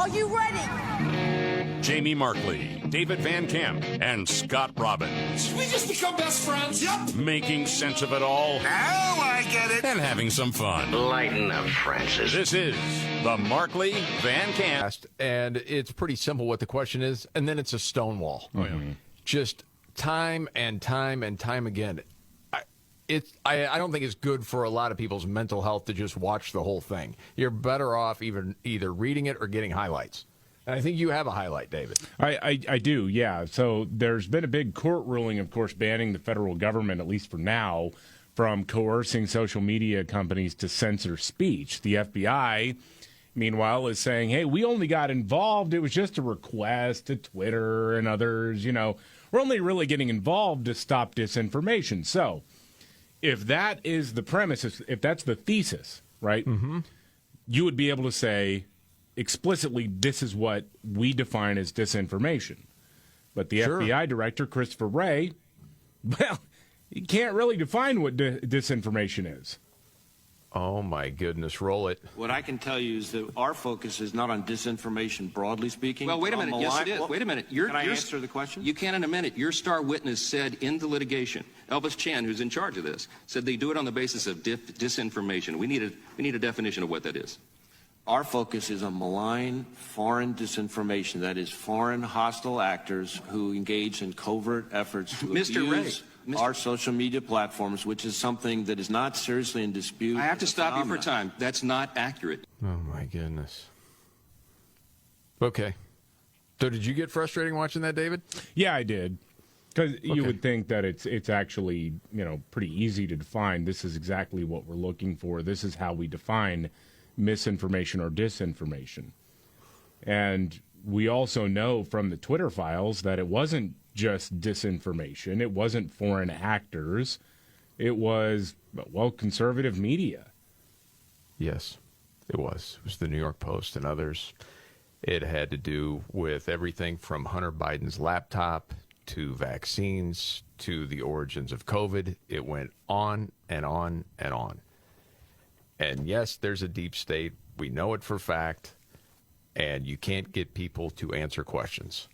Are you ready? Jamie Markley, David Van Camp, and Scott Robbins. Did we just become best friends? Yep. Making sense of it all. Now I get it. And having some fun. Lighten up, Francis. This is the Markley Van Camp. And it's pretty simple what the question is, and then it's a stonewall. Oh, yeah. Just time and time and time again. I don't think it's good for a lot of people's mental health to just watch the whole thing. You're better off either reading it or getting highlights. And I think you have a highlight, David. I do, yeah. So there's been a big court ruling, of course, banning the federal government, at least for now, from coercing social media companies to censor speech. The FBI, meanwhile, is saying, hey, we only got involved. It was just a request to Twitter and others. You know, we're only really getting involved to stop disinformation. So if that is the premise, if that's the thesis, right, you would be able to say explicitly this is what we define as disinformation. But the FBI director, Christopher Wray, well, he can't really define what disinformation is. Oh, my goodness. Roll it. What I can tell you is that our focus is not on disinformation, broadly speaking. Well, wait a minute. Yes, it is. Wait a minute. Can I answer the question? You can in a minute. Your star witness said in the litigation, Elvis Chan, who's in charge of this, said they do it on the basis of disinformation. We need a definition of what that is. Our focus is on malign foreign disinformation. That is foreign hostile actors who engage in covert efforts to abuse our social media platforms, which is something that is not seriously in dispute. I have to stop you for time. That's not accurate. Oh, my goodness. Okay. So did you get frustrating watching that, David? Yeah, I did. Because you would think that it's actually, pretty easy to define. This is exactly what we're looking for. This is how we define misinformation or disinformation. And we also know from the Twitter files that it wasn't just disinformation. It wasn't foreign actors. It was, conservative media. Yes, it was. It was the New York Post and others. It had to do with everything from Hunter Biden's laptop to vaccines to the origins of COVID. It went on and on and on. And yes, there's a deep state. We know it for fact. And you can't get people to answer questions.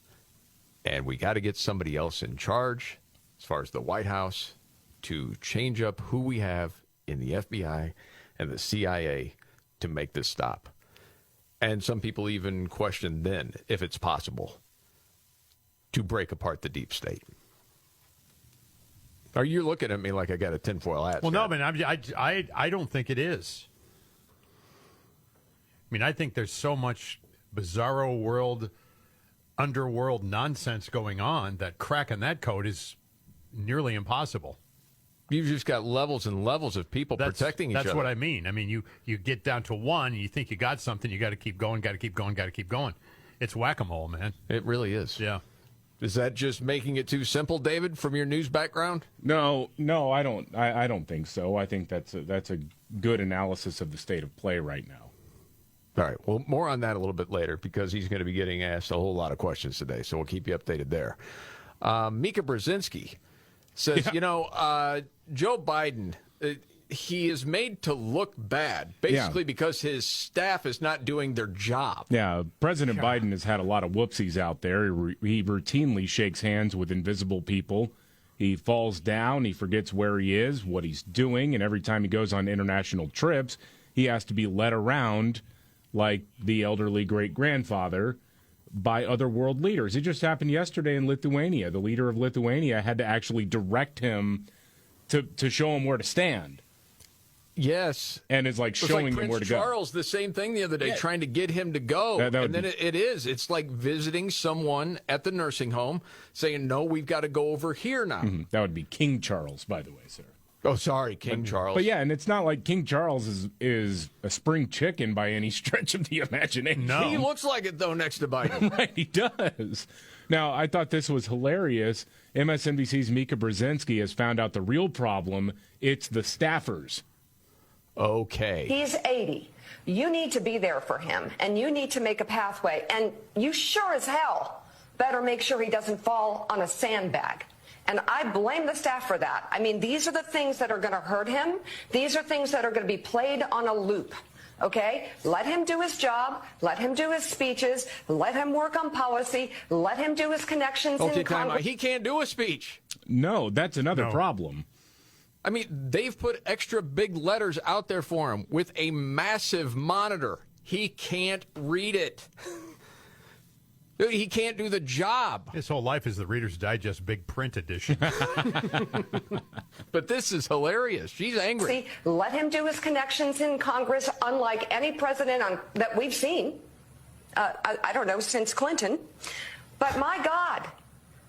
And we got to get somebody else in charge, as far as the White House, to change up who we have in the FBI and the CIA to make this stop. And some people even question then if it's possible to break apart the deep state. Are you looking at me like I got a tinfoil hat? Well, no, man, I don't think it is. I mean, I think there's so much bizarro world, underworld nonsense going on that cracking that code is nearly impossible. You've just got levels and levels of people protecting each other. That's what I mean. I mean, you get down to one, and you think you got something, you got to keep going, got to keep going, got to keep going. It's whack-a-mole, man. It really is. Yeah. Is that just making it too simple, David, from your news background? No, I don't. I don't think so. I think that's a good analysis of the state of play right now. All right. Well, more on that a little bit later because he's going to be getting asked a whole lot of questions today, so we'll keep you updated there. Mika Brzezinski says, Joe Biden, he is made to look bad, basically because his staff is not doing their job. Yeah, President Biden has had a lot of whoopsies out there. He routinely shakes hands with invisible people. He falls down, he forgets where he is, what he's doing, and every time he goes on international trips, he has to be led around like the elderly great-grandfather by other world leaders. It just happened yesterday in Lithuania. The leader of Lithuania had to actually direct him to show him where to stand. Yes. And it's like showing him where to go. Prince Charles, the same thing the other day, trying to get him to go. It's like visiting someone at the nursing home saying, no, we've got to go over here now. Mm-hmm. That would be King Charles, by the way, sir. Oh, sorry, King Charles. But yeah, and it's not like King Charles is a spring chicken by any stretch of the imagination. No. He looks like it, though, next to Biden. Right, he does. Now, I thought this was hilarious. MSNBC's Mika Brzezinski has found out the real problem. It's the staffers. Okay. He's 80. You need to be there for him, and you need to make a pathway. And you sure as hell better make sure he doesn't fall on a sandbag. And I blame the staff for that. I mean, these are the things that are going to hurt him. These are things that are going to be played on a loop. Okay? Let him do his job. Let him do his speeches. Let him work on policy. Let him do his connections in Congress. He can't do a speech. No, that's another problem. I mean, they've put extra big letters out there for him with a massive monitor. He can't read it. He can't do the job. His whole life is the Reader's Digest big print edition. But this is hilarious. She's angry. Let him do his connections in Congress, unlike any president that we've seen, I don't know, since Clinton. But my God,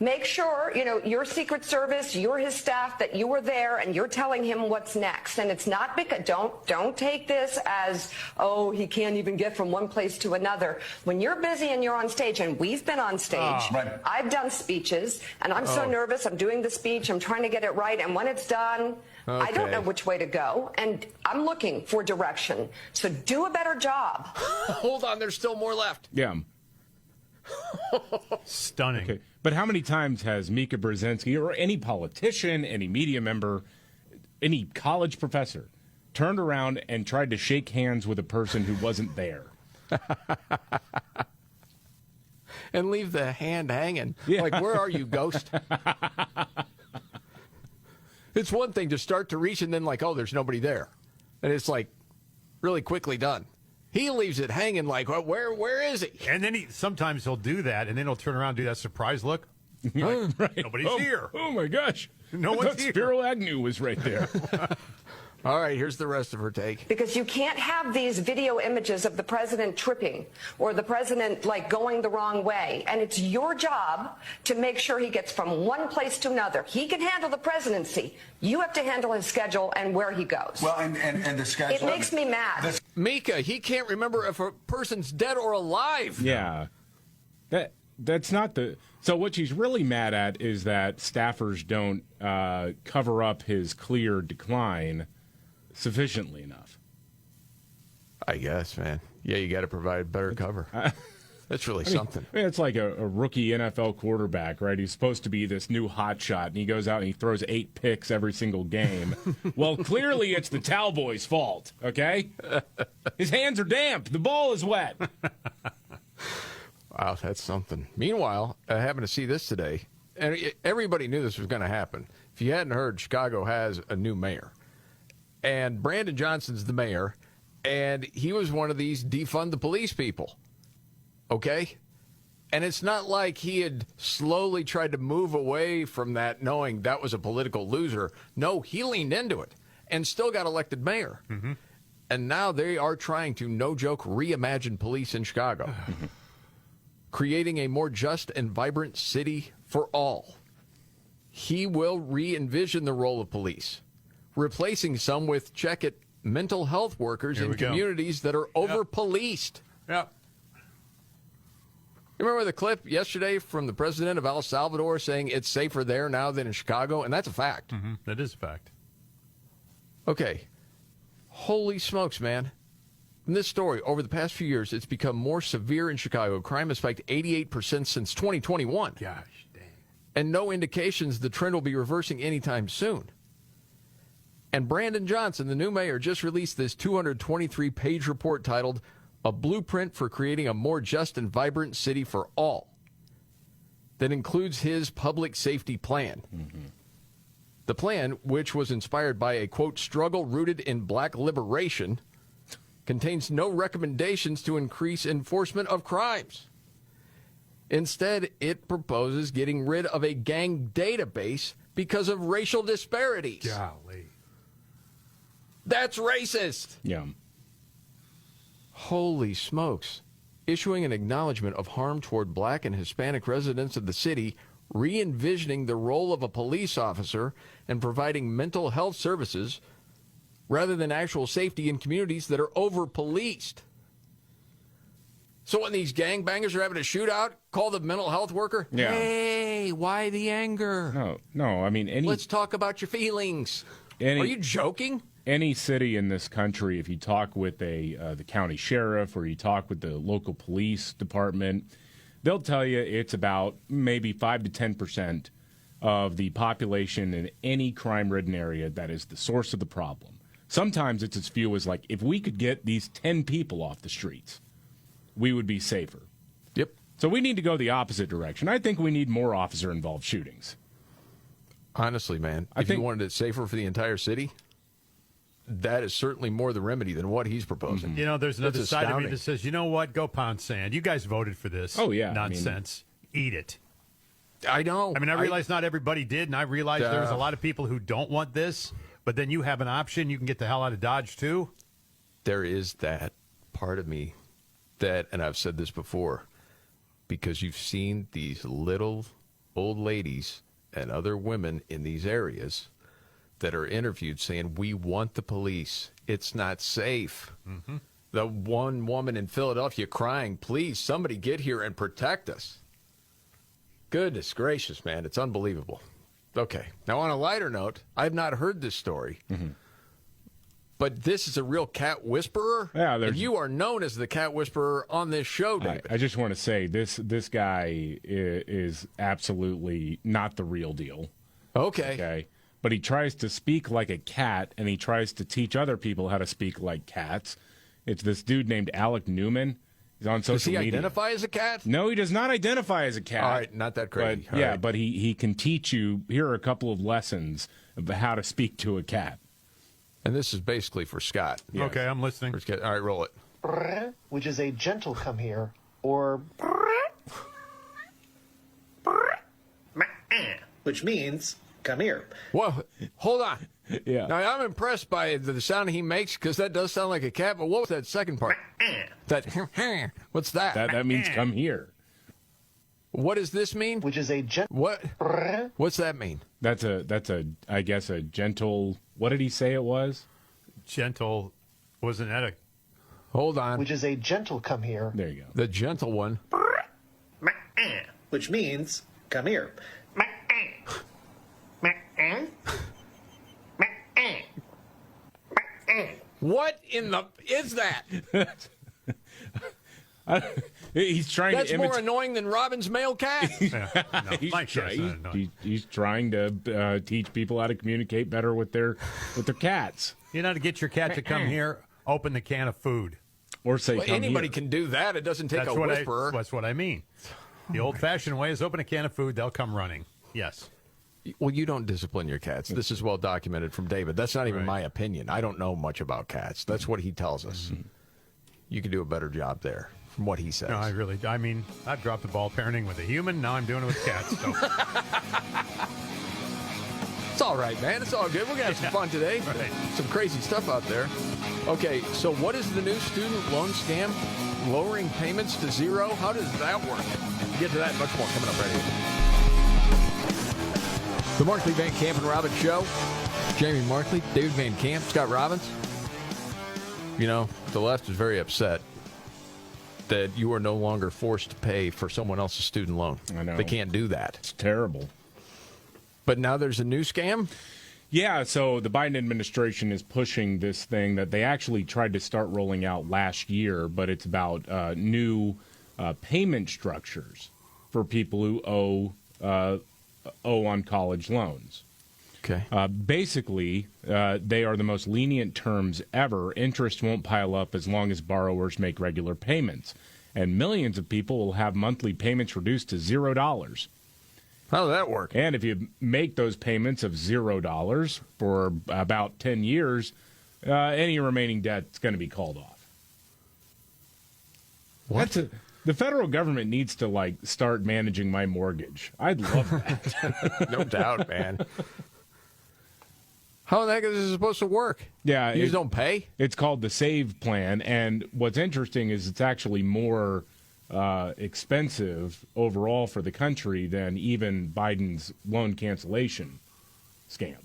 make sure, your Secret Service, you're his staff, that you were there and you're telling him what's next. And it's not because, don't take this as, oh, he can't even get from one place to another. When you're busy and you're on stage, and we've been on stage, I've done speeches, and I'm so nervous. I'm doing the speech. I'm trying to get it right. And when it's done, I don't know which way to go. And I'm looking for direction. So do a better job. Hold on. There's still more left. Yeah. Stunning. Okay. But how many times has Mika Brzezinski or any politician, any media member, any college professor turned around and tried to shake hands with a person who wasn't there? And leave the hand hanging. Yeah. Like, where are you, ghost? It's one thing to start to reach and then like, oh, there's nobody there. And it's like really quickly done. He leaves it hanging like, well, where is he? And then sometimes he'll do that, and then he'll turn around and do that surprise look. Like, nobody's here. Oh, my gosh. No one's here. Spiro Agnew was right there. All right, here's the rest of her take. Because you can't have these video images of the president tripping or the president going the wrong way. And it's your job to make sure he gets from one place to another. He can handle the presidency. You have to handle his schedule and where he goes. Well, and the schedule. It makes me mad. Mika, he can't remember if a person's dead or alive. Yeah. That's not the... So what she's really mad at is that staffers don't cover up his clear decline sufficiently enough. I guess, man. Yeah, you got to provide better cover. That's really something. I mean, it's like a rookie NFL quarterback, right? He's supposed to be this new hot shot, and he goes out and he throws 8 picks every single game. Well, clearly it's the towel boy's fault, okay? His hands are damp. The ball is wet. Wow, that's something. Meanwhile, I happened to see this today, and everybody knew this was going to happen. If you hadn't heard, Chicago has a new mayor. And Brandon Johnson's the mayor, and he was one of these defund the police people. Okay? And it's not like he had slowly tried to move away from that knowing that was a political loser. No, he leaned into it and still got elected mayor. Mm-hmm. And now they are trying to, no joke, reimagine police in Chicago, creating a more just and vibrant city for all. He will re-envision the role of police, replacing some with, check it, mental health workers in communities that are over-policed. Yep. You remember the clip yesterday from the president of El Salvador saying it's safer there now than in Chicago? And that's a fact. Mm-hmm. That is a fact. Okay. Holy smokes, man. In this story, over the past few years, it's become more severe in Chicago. Crime has spiked 88% since 2021. Gosh, dang. And no indications the trend will be reversing anytime soon. And Brandon Johnson, the new mayor, just released this 223-page report titled A Blueprint for Creating a More Just and Vibrant City for All that includes his public safety plan. Mm-hmm. The plan, which was inspired by a, quote, struggle rooted in black liberation, contains no recommendations to increase enforcement of crimes. Instead, it proposes getting rid of a gang database because of racial disparities. Golly. That's racist. Yeah. Holy smokes. Issuing an acknowledgement of harm toward black and Hispanic residents of the city, re-envisioning the role of a police officer and providing mental health services rather than actual safety in communities that are over-policed. So when these gangbangers are having a shootout, call the mental health worker. Yeah. Hey, why the anger? No. I mean, let's talk about your feelings. Are you joking? Any city in this country, if you talk with the county sheriff or you talk with the local police department, they'll tell you it's about maybe 5 to 10% of the population in any crime-ridden area that is the source of the problem. Sometimes it's as few as like, if we could get these 10 people off the streets, we would be safer. Yep. So we need to go the opposite direction. I think we need more officer-involved shootings. Honestly, man, I if think you wanted it safer for the entire city, that is certainly more the remedy than what he's proposing. You know, there's another That's side of me astounding. that says, you know what? Go pound sand. You guys voted for this. Oh, yeah. Nonsense. Eat it. I know. I mean, I realize not everybody did, and I realize there was a Duh. lot of people who don't want this, but then you have an option. You can get the hell out of Dodge, too. There is that part of me that, and I've said this before, because you've seen these little old ladies and other women in these areas that are interviewed saying, we want the police. It's not safe. Mm-hmm. The one woman in Philadelphia crying, please, somebody get here and protect us. Goodness gracious, man. It's unbelievable. Okay. Now, on a lighter note, I've not heard this story. Mm-hmm. But this is a real cat whisperer. Yeah, and you are known as the cat whisperer on this show, David. I just want to say this guy is absolutely not the real deal. Okay. But he tries to speak like a cat, and he tries to teach other people how to speak like cats. It's this dude named Alec Newman. He's on social Does he media. identify as a cat? No, he does not identify as a cat. All right, not that crazy. But, All yeah, right. but he can teach you. Here are a couple of lessons of how to speak to a cat. And this is basically for Scott. Yes. Okay, I'm listening. For Scott. All right, roll it. Which is a gentle come here, or which means come here. Well, hold on. Yeah. Now, I'm impressed by the sound he makes because that does sound like a cat, but what was that second part? That, what's that? That means come here. What does this mean? Which is a What? What's that mean? That's a I guess a gentle. What did he say it was? Gentle. Wasn't that a... Hold on. which is a gentle come here, There you go. The gentle one. which means come here. What in the is that? He's trying That's to more imitate. annoying than Robin's male cat. No, He's, Mike says no. he's trying to teach people how to communicate better with their cats, You know, to get your cat to come here, open the can of food. or say Well, come anybody here. can do that. It doesn't take That's a what whisperer. that's what I mean. The old-fashioned way is open a can of food, they'll come running. Yes. Well, you don't discipline your cats. This is well documented from David. That's not even Right. my opinion. I don't know much about cats. That's what he tells us. Mm-hmm. You can do a better job there from what he says. No, I mean, I've dropped the ball parenting with a human. Now I'm doing it with cats. So. It's all right, man. It's all good. We're going to have some fun today. Right. Some crazy stuff out there. Okay, so what is the new student loan scam? Lowering payments to zero? How does that work? We'll get to that and much more coming up right here. The Markley, Van Camp, and Robbins Show. Jamie Markley, David Van Camp, Scott Robbins. You know, the left is very upset that you are no longer forced to pay for someone else's student loan. I know. They can't do that. It's terrible. But now there's a new scam? Yeah, so the Biden administration is pushing this thing that they actually tried to start rolling out last year, but it's about new payment structures for people who owe on college loans. Okay. Basically, they are the most lenient terms ever. Interest won't pile up as long as borrowers make regular payments. And millions of people will have monthly payments reduced to $0. How does that work? And if you make those payments of $0 for about 10 years, any remaining debt is going to be called off. What? The federal government needs to start managing my mortgage. I'd love that. No doubt, man. How the heck is this supposed to work? Yeah, You just don't pay? It's called the SAVE plan, and what's interesting is it's actually more expensive overall for the country than even Biden's loan cancellation scam.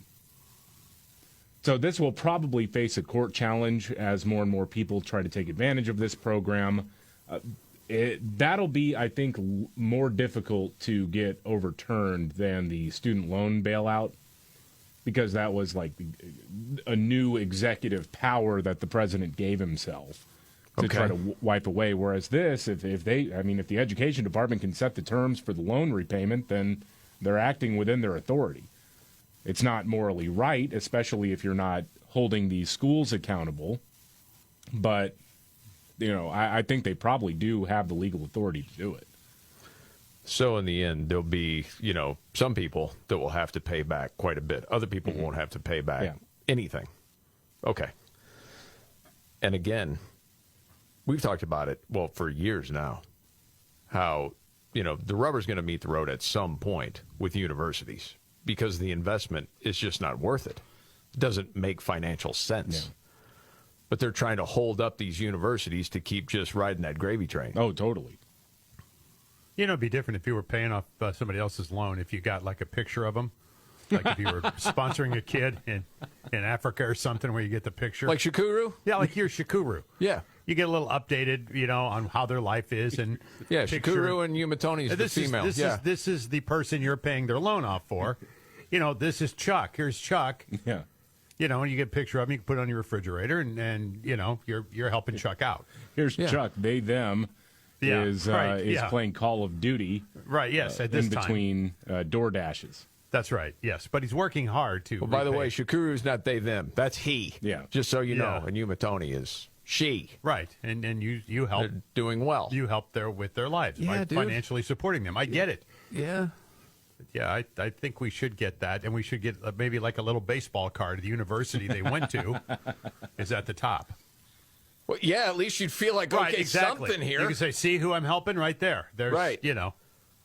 So this will probably face a court challenge as more and more people try to take advantage of this program. That'll be, I think, more difficult to get overturned than the student loan bailout, because that was like a new executive power that the president gave himself to try to wipe away. Whereas this, if the education department can set the terms for the loan repayment, then they're acting within their authority. It's not morally right, especially if you're not holding these schools accountable. But, I think they probably do have the legal authority to do it. So in the end, there'll be, some people that will have to pay back quite a bit. Other people won't have to pay back anything. Okay. And again, we've talked about it, for years now, how, the rubber's going to meet the road at some point with universities because the investment is just not worth it. It doesn't make financial sense. Yeah. But they're trying to hold up these universities to keep just riding that gravy train. Oh, totally. It'd be different if you were paying off somebody else's loan, if you got like a picture of them. Like if you were sponsoring a kid in Africa or something where you get the picture. Like Shukuru? Yeah, like here's Shukuru. Yeah. You get a little updated, on how their life is. And yeah, Shukuru and Umatoni is the female. This is the person you're paying their loan off for. This is Chuck. Here's Chuck. Yeah. And you get a picture of him, you can put it on your refrigerator, and you're helping Chuck out. Here's Chuck. They, them is playing Call of Duty. Right, yes, at this in between door dashes. That's right, yes. But he's working hard to. Well, by the way, Shukuru's not they, them. That's he. Yeah. Just so you know. And Umatoni is she. Right. And you help. They're doing well. You help with their lives by financially supporting them. I get it. Yeah. Yeah, I think we should get that, and we should get maybe like a little baseball card. The university they went to is at the top. Well, yeah, at least you'd feel like, right, okay, exactly. something here. You can say, see who I'm helping right there. There's, right.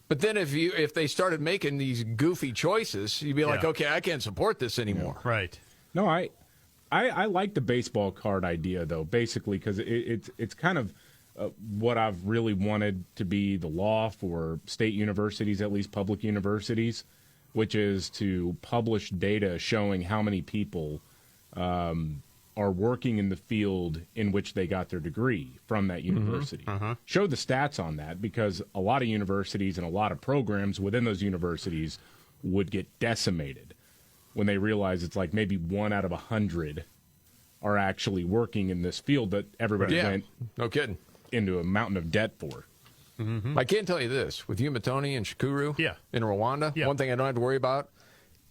But then if they started making these goofy choices, you'd be like, okay, I can't support this anymore. Yeah. Right. No, I like the baseball card idea, though, basically, because it's kind of what I've really wanted to be the law for state universities, at least public universities, which is to publish data showing how many people are working in the field in which they got their degree from that university. Show the stats on that, because a lot of universities and a lot of programs within those universities would get decimated when they realize it's like maybe 1 out of 100 are actually working in this field that everybody went no kidding into a mountain of debt for. I can tell you this, with Umatoni and Shukuru in Rwanda, one thing I don't have to worry about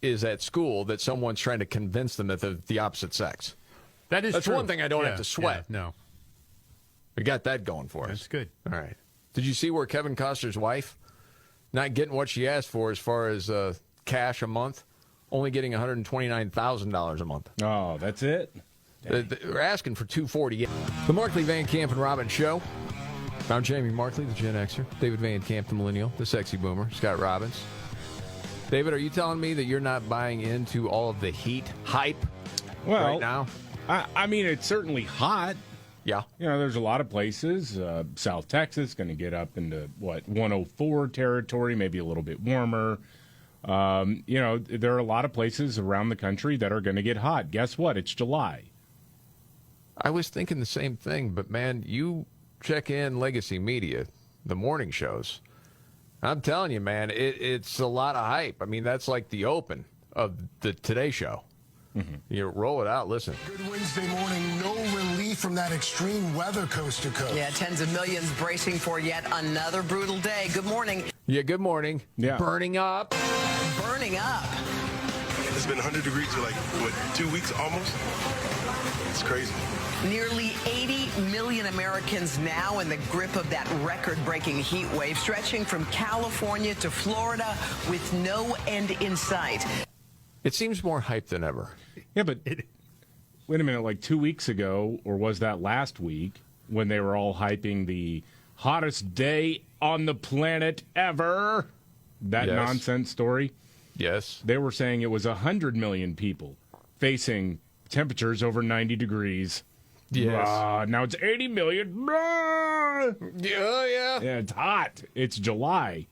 is at school that someone's trying to convince them that they're the opposite sex. That's true. one thing I don't have to sweat. Yeah, no. We got that going for us. That's good. All right. Did you see where Kevin Costner's wife not getting what she asked for as far as cash a month, only getting $129,000 a month? Oh, that's it? They're asking for $248. The Markley, Van Camp, and Robbins Show. I'm Jamie Markley, the Gen Xer. David Van Camp, the Millennial, the Sexy Boomer. Scott Robbins. David, are you telling me that you're not buying into all of the heat hype right now? I mean, it's certainly hot. Yeah. There's a lot of places. South Texas going to get up into, 104 territory, maybe a little bit warmer. There are a lot of places around the country that are going to get hot. Guess what? It's July. I was thinking the same thing, but, man, you check in Legacy Media, the morning shows. I'm telling you, man, it's a lot of hype. I mean, that's like the open of the Today Show. You roll it out, listen. Good Wednesday morning. No relief from that extreme weather coast to coast. Yeah, tens of millions bracing for yet another brutal day. Good morning. Yeah, good morning. Yeah. Burning up. Burning up. It's been 100 degrees for 2 weeks almost? It's crazy. Nearly 80 million Americans now in the grip of that record-breaking heat wave, stretching from California to Florida with no end in sight. It seems more hype than ever. Yeah, but wait a minute, like 2 weeks ago, or was that last week, when they were all hyping the hottest day on the planet ever? That nonsense story? Yes. They were saying it was 100 million people facing temperatures over 90 degrees. Yes. Now it's 80 million. Yeah. Yeah, it's hot. It's July.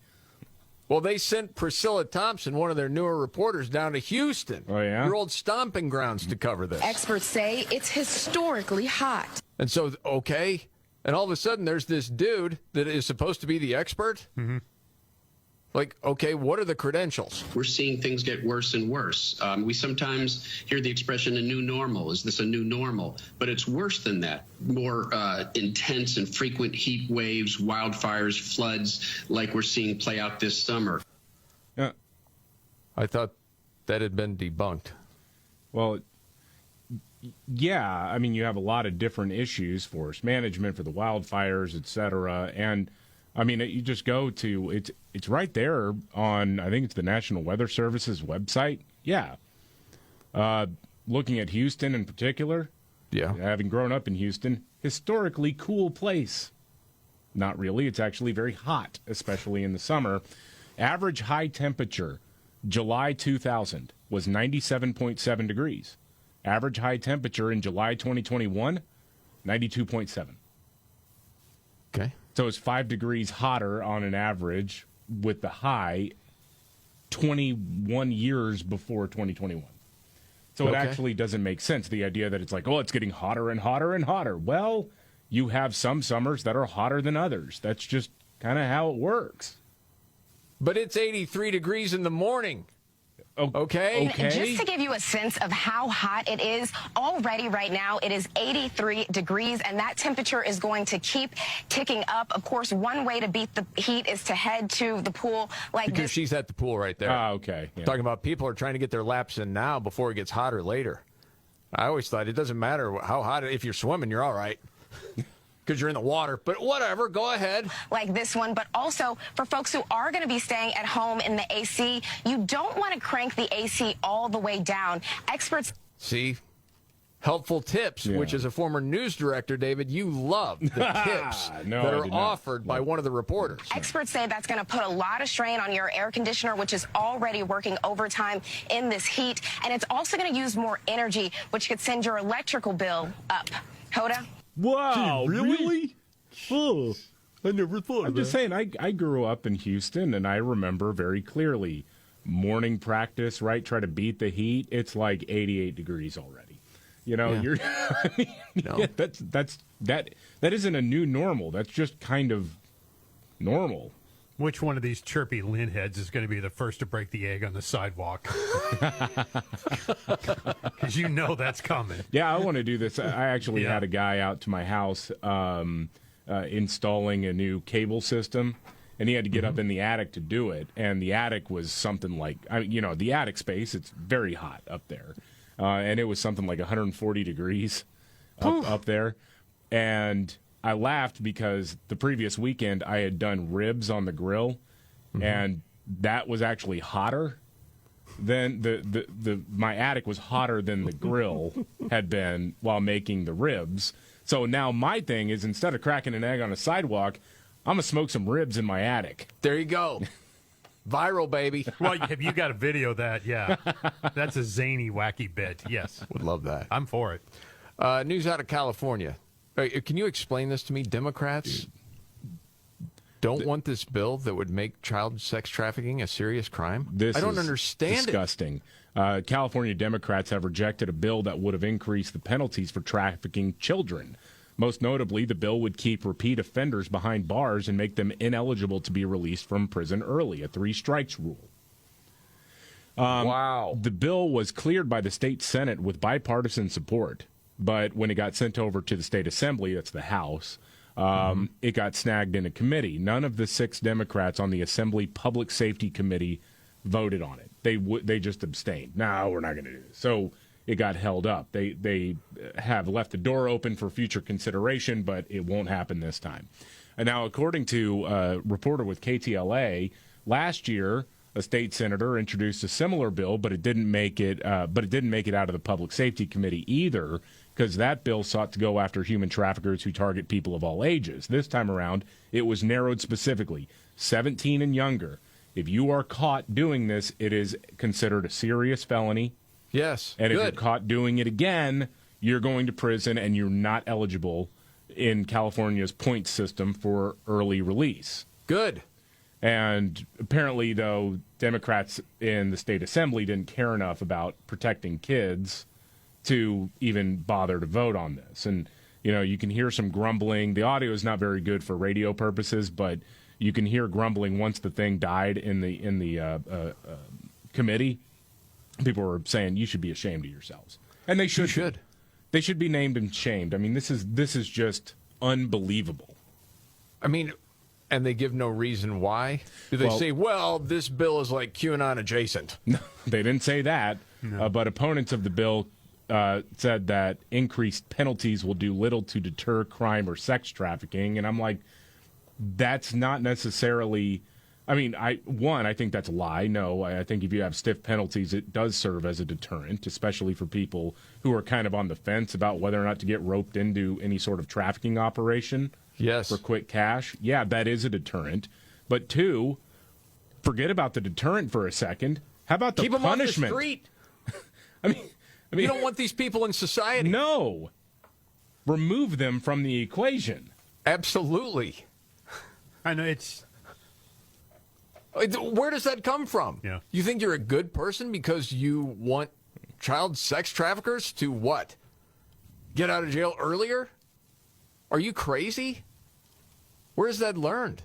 Well, they sent Priscilla Thompson, one of their newer reporters, down to Houston, your old stomping grounds, to cover this. Experts say it's historically hot. And so, okay, and all of a sudden there's this dude that is supposed to be the expert? Like, okay, what are the credentials? We're seeing things get worse and worse. We sometimes hear the expression a new normal. Is this a new normal? But it's worse than that. More intense and frequent heat waves, wildfires, floods, like we're seeing play out this summer. Yeah. I thought that had been debunked. Well, Yeah, I mean, you have a lot of different issues, forest management for the wildfires, et cetera. And, I mean, you just go to, it's right there on, I think it's the National Weather Service's website. Yeah. Looking at Houston in particular. Yeah. Having grown up in Houston, historically cool place. Not really. It's actually very hot, especially in the summer. Average high temperature, July 2000, was 97.7 degrees. Average high temperature in July 2021, 92.7. Okay. So it's 5 degrees hotter on an average with the high 21 years before 2021. So it actually doesn't make sense, the idea that it's like, oh, it's getting hotter and hotter and hotter. Well, you have some summers that are hotter than others. That's just kind of how it works. But it's 83 degrees in the morning. Okay. Just to give you a sense of how hot it is, already right now it is 83 degrees, and that temperature is going to keep ticking up. Of course, one way to beat the heat is to head to the pool like because this. she's at the pool right there. Okay. Yeah. Talking about people are trying to get their laps in now before it gets hotter later. I always thought it doesn't matter how hot. If you're swimming, you're all right. Because you're in the water. But whatever, go ahead. Like this one, but also for folks who are going to be staying at home in the AC, you don't want to crank the AC all the way down. Experts... See? Helpful tips, which as a former news director, David, you love the tips that are offered by one of the reporters. Experts say that's going to put a lot of strain on your air conditioner, which is already working overtime in this heat. And it's also going to use more energy, which could send your electrical bill up. Hoda? Wow, really? Oh, I never thought I'm just saying, I grew up in Houston, and I remember very clearly morning practice, right? Try to beat the heat. It's like 88 degrees already. You know, you're I mean, that isn't a new normal. That's just kind of normal. Which one of these chirpy lintheads is going to be the first to break the egg on the sidewalk? Because you know that's coming. Yeah, I want to do this. I actually had a guy out to my house installing a new cable system, and he had to get up in the attic to do it. And the attic was something like, the attic space, it's very hot up there. And it was something like 140 degrees up there. And I laughed because the previous weekend I had done ribs on the grill, and that was actually hotter than my attic was hotter than the grill had been while making the ribs. So now my thing is, instead of cracking an egg on a sidewalk, I'm gonna smoke some ribs in my attic. There you go. Viral, baby. Well, have you got a video of that? Yeah. That's a zany, wacky bit. Yes. Would love that. I'm for it. News out of California. Can you explain this to me? Democrats don't want this bill that would make child sex trafficking a serious crime? I don't understand disgusting. California Democrats have rejected a bill that would have increased the penalties for trafficking children. Most notably, the bill would keep repeat offenders behind bars and make them ineligible to be released from prison early, a 3 strikes rule. Wow. The bill was cleared by the state Senate with bipartisan support, but when it got sent over to the state assembly, that's the House, it got snagged in a committee. None of the 6 Democrats on the Assembly Public Safety Committee voted on it. They just abstained. No, we're not going to do this. So it got held up. They have left the door open for future consideration, but it won't happen this time. And now, according to a reporter with KTLA, last year a state senator introduced a similar bill, but it didn't make it. But it didn't make it out of the Public Safety Committee either, because that bill sought to go after human traffickers who target people of all ages. This time around, it was narrowed specifically 17 and younger. If you are caught doing this, it is considered a serious felony. Yes. And if you're caught doing it again, you're going to prison and you're not eligible in California's point system for early release. Good. And apparently, though, Democrats in the state assembly didn't care enough about protecting kids to even bother to vote on this. And, you can hear some grumbling. The audio is not very good for radio purposes, but you can hear grumbling once the thing died in the committee. People were saying, you should be ashamed of yourselves. And they should. They should be named and shamed. I mean, this is just unbelievable. I mean, and they give no reason why? Do they say, well, this bill is like QAnon adjacent? No, they didn't say that. No. But opponents of the bill said that increased penalties will do little to deter crime or sex trafficking. And I'm like, that's not necessarily... I mean, I think that's a lie. No, I think if you have stiff penalties, it does serve as a deterrent, especially for people who are kind of on the fence about whether or not to get roped into any sort of trafficking operation. Yes. For quick cash. Yeah, that is a deterrent. But two, forget about the deterrent for a second. How about the Keep punishment? them off the street. I mean, you don't want these people in society. No. Remove them from the equation. Absolutely. I know it's... Where does that come from? Yeah. You think you're a good person because you want child sex traffickers to what? Get out of jail earlier? Are you crazy? Where is that learned?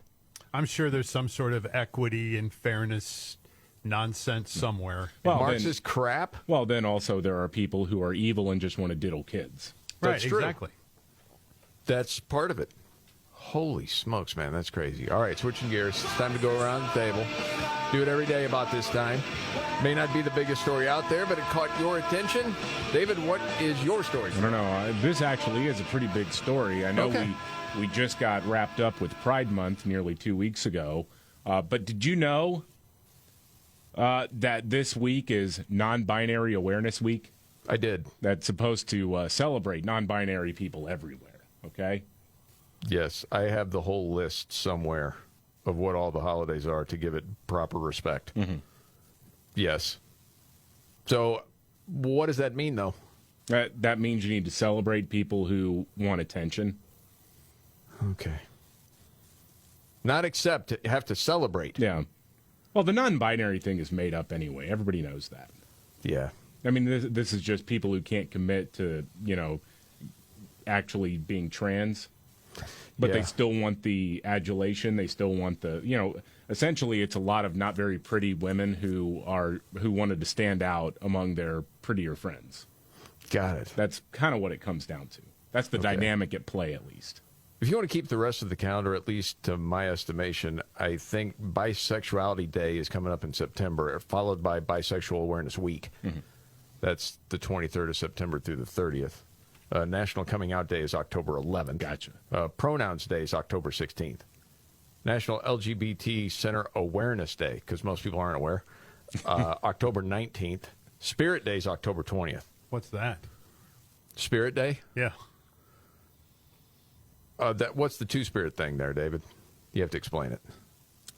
I'm sure there's some sort of equity and fairness nonsense somewhere. Well, Marxist crap? Well, then also there are people who are evil and just want to diddle kids. That's true. Exactly. That's part of it. Holy smokes, man, that's crazy. All right, switching gears. It's time to go around the table. Do it every day about this time. May not be the biggest story out there, but it caught your attention. David, what is your story? I don't know. This actually is a pretty big story. I know we just got wrapped up with Pride Month nearly 2 weeks ago. But did you know that this week is Non-Binary Awareness Week? I did. That's supposed to celebrate non-binary people everywhere, okay? Yes, I have the whole list somewhere of what all the holidays are to give it proper respect. Mm-hmm. Yes. So what does that mean, though? That means you need to celebrate people who want attention. Okay. Not accept, have to celebrate. Yeah. Well, the non-binary thing is made up anyway. Everybody knows that. Yeah. I mean, this is just people who can't commit to, actually being trans. But they still want the adulation. They still want the, essentially it's a lot of not very pretty women who wanted to stand out among their prettier friends. Got it. That's kind of what it comes down to. That's the dynamic at play, at least. If you want to keep the rest of the calendar, at least to my estimation, I think Bisexuality Day is coming up in September, followed by Bisexual Awareness Week. Mm-hmm. That's the 23rd of September through the 30th. National Coming Out Day is October 11th. Gotcha. Pronouns Day is October 16th. National LGBT Center Awareness Day, because most people aren't aware, October 19th. Spirit Day is October 20th. What's that? Spirit Day? Yeah. What's the two-spirit thing there, David? You have to explain it.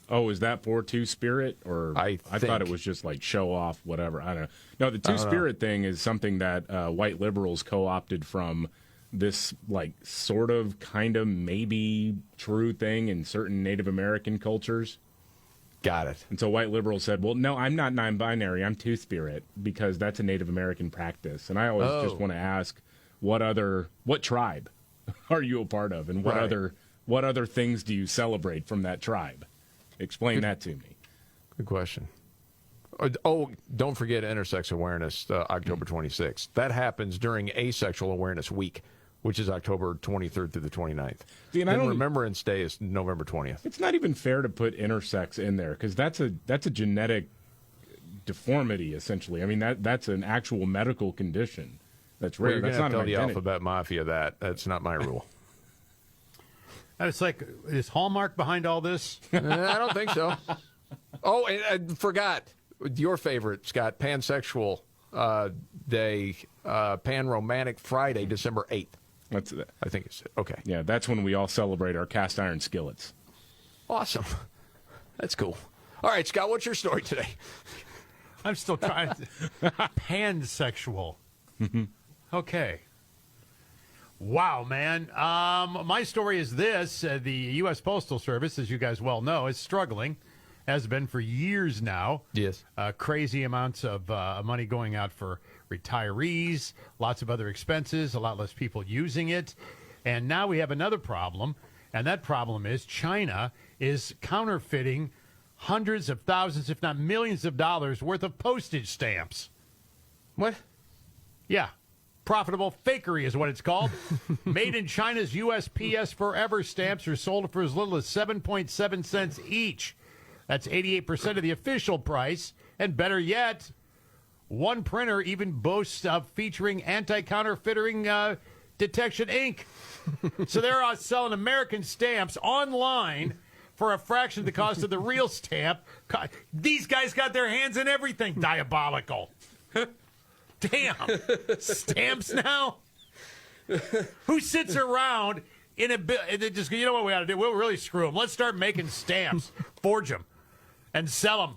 Oh, is that for Two-Spirit? Or I thought it was just like show off, whatever. I don't know. No, the Two-Spirit thing is something that white liberals co-opted from this, like, sort of, kind of, maybe true thing in certain Native American cultures. Got it. And so white liberals said, well, no, I'm not non-binary. I'm Two-Spirit, because that's a Native American practice. And I always just want to ask, what tribe are you a part of? And what other things do you celebrate from that tribe? Explain that to me. Good question. Oh, don't forget Intersex Awareness, October 26th. That happens during Asexual Awareness Week, which is October 23rd through the 29th. See, and Remembrance Day is November 20th. It's not even fair to put intersex in there, because that's a genetic deformity, essentially. I mean, that's an actual medical condition. That's rare. Well, you're that's not tell an the identity. Alphabet Mafia that. That's not my rule. And it's like, is Hallmark behind all this? I don't think so. Oh, and I forgot your favorite, Scott, Pansexual Day, Pan-Romantic Friday, December 8th. That's it. I think it's okay. Yeah, that's when we all celebrate our cast iron skillets. Awesome. That's cool. All right, Scott, what's your story today? I'm still trying to... Pansexual. Okay. Wow, man. My story is this. The U.S. Postal Service, as you guys well know, is struggling, has been for years now. Yes. Crazy amounts of money going out for retirees, lots of other expenses, a lot less people using it. And now we have another problem, and that problem is China is counterfeiting hundreds of thousands, if not millions of dollars worth of postage stamps. What? Yeah. Profitable fakery is what it's called. Made in China's USPS Forever stamps are sold for as little as 7.7 cents each. That's 88% of the official price. And better yet, One printer even boasts of featuring anti-counterfeiting detection ink. So they're selling American stamps online for a fraction of the cost of the real stamp. These guys got their hands in everything. Diabolical. Damn. Stamps now? Who sits around in a bit and they just go, you know what we ought to do? We'll really screw them. Let's start making stamps, forge them, and sell them.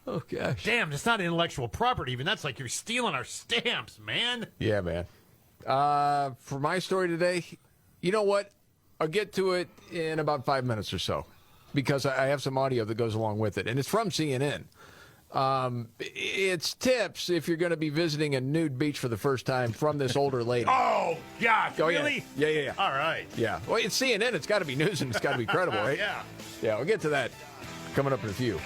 Oh, gosh. Damn, it's not intellectual property even. That's like you're stealing our stamps, man. Yeah, man. For my story today, you know what? I'll get to it in about 5 minutes or so because I have some audio that goes along with it, and it's from CNN. It's tips if you're going to be visiting a nude beach for the first time from this older lady. Oh, God, really? Yeah. All right. Yeah. Well, it's CNN. It's got to be news, and it's got to be credible, right? Yeah. Yeah, we'll get to that coming up in a few.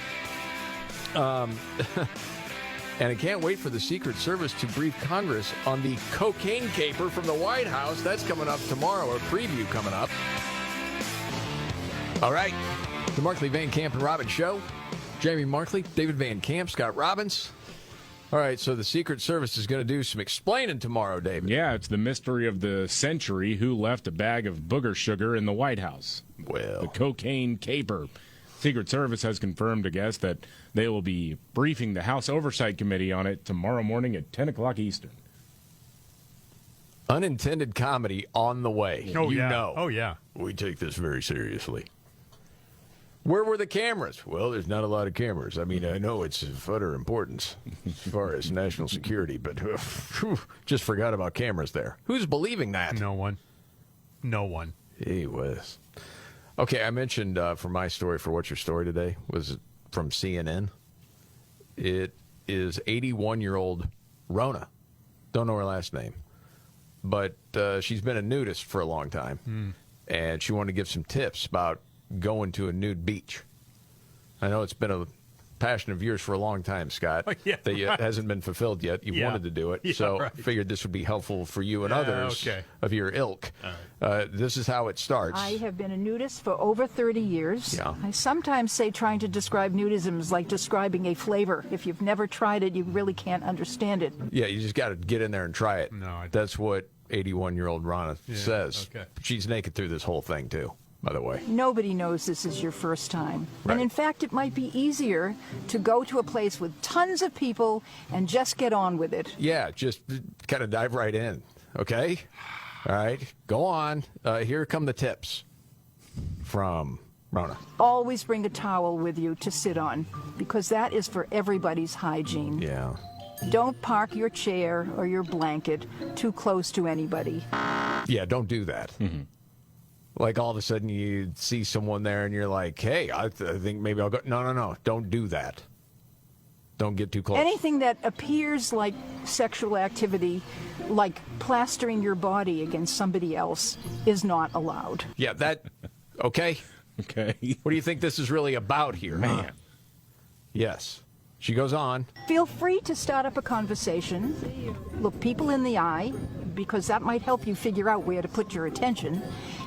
And I can't wait for the Secret Service to brief Congress on the cocaine caper from the White House. That's coming up tomorrow, a preview coming up. All right, the Markley, Van Camp, and Robbins Show. Jamie Markley, David Van Camp, Scott Robbins. All right, so the Secret Service is going to do some explaining tomorrow, David. Yeah, it's the mystery of the century. Who left a bag of booger sugar in the White House? Well, the cocaine caper. Secret Service has confirmed, I guess, that they will be briefing the House Oversight Committee on it tomorrow morning at 10 o'clock Eastern. Unintended comedy on the way. Oh, you yeah. know. Oh, yeah. We take this very seriously. Where were the cameras? Well, there's not a lot of cameras. I mean, I know it's of utter importance as far as national security, but just forgot about cameras there. Who's believing that? No one. No one. He was. Okay, I mentioned for my story, for What's Your Story today, was from CNN. It is 81-year-old Rona. Don't know her last name. But she's been a nudist for a long time. And she wanted to give some tips about going to a nude beach. I know it's been a passion of yours for a long time, Scott. Yeah, that it hasn't been fulfilled yet. You've wanted to do it. Yeah, so right. I figured this would be helpful for you and others of your ilk. This is how it starts. I have been a nudist for over 30 years. Yeah. I sometimes say trying to describe nudism is like describing a flavor. If you've never tried it, you really can't understand it. Yeah, you just got to get in there and try it. No, that's what 81-year-old Rana says. Okay. She's naked through this whole thing, too, by the way. Nobody knows this is your first time. Right. And in fact, it might be easier to go to a place with tons of people and just get on with it. Yeah, just kind of dive right in, okay? All right, go on. Here come the tips from Rona. Always bring a towel with you to sit on, because that is for everybody's hygiene. Yeah. Don't park your chair or your blanket too close to anybody. Yeah, don't do that. Like all of a sudden you see someone there and you're like, hey, I think maybe I'll go. No. Don't do that. Don't get too close. Anything that appears like sexual activity, like plastering your body against somebody else, is not allowed. Yeah, that, okay? Okay. What do you think this is really about here? Man. Yes. She goes on. Feel free to start up a conversation. Look people in the eye, because that might help you figure out where to put your attention.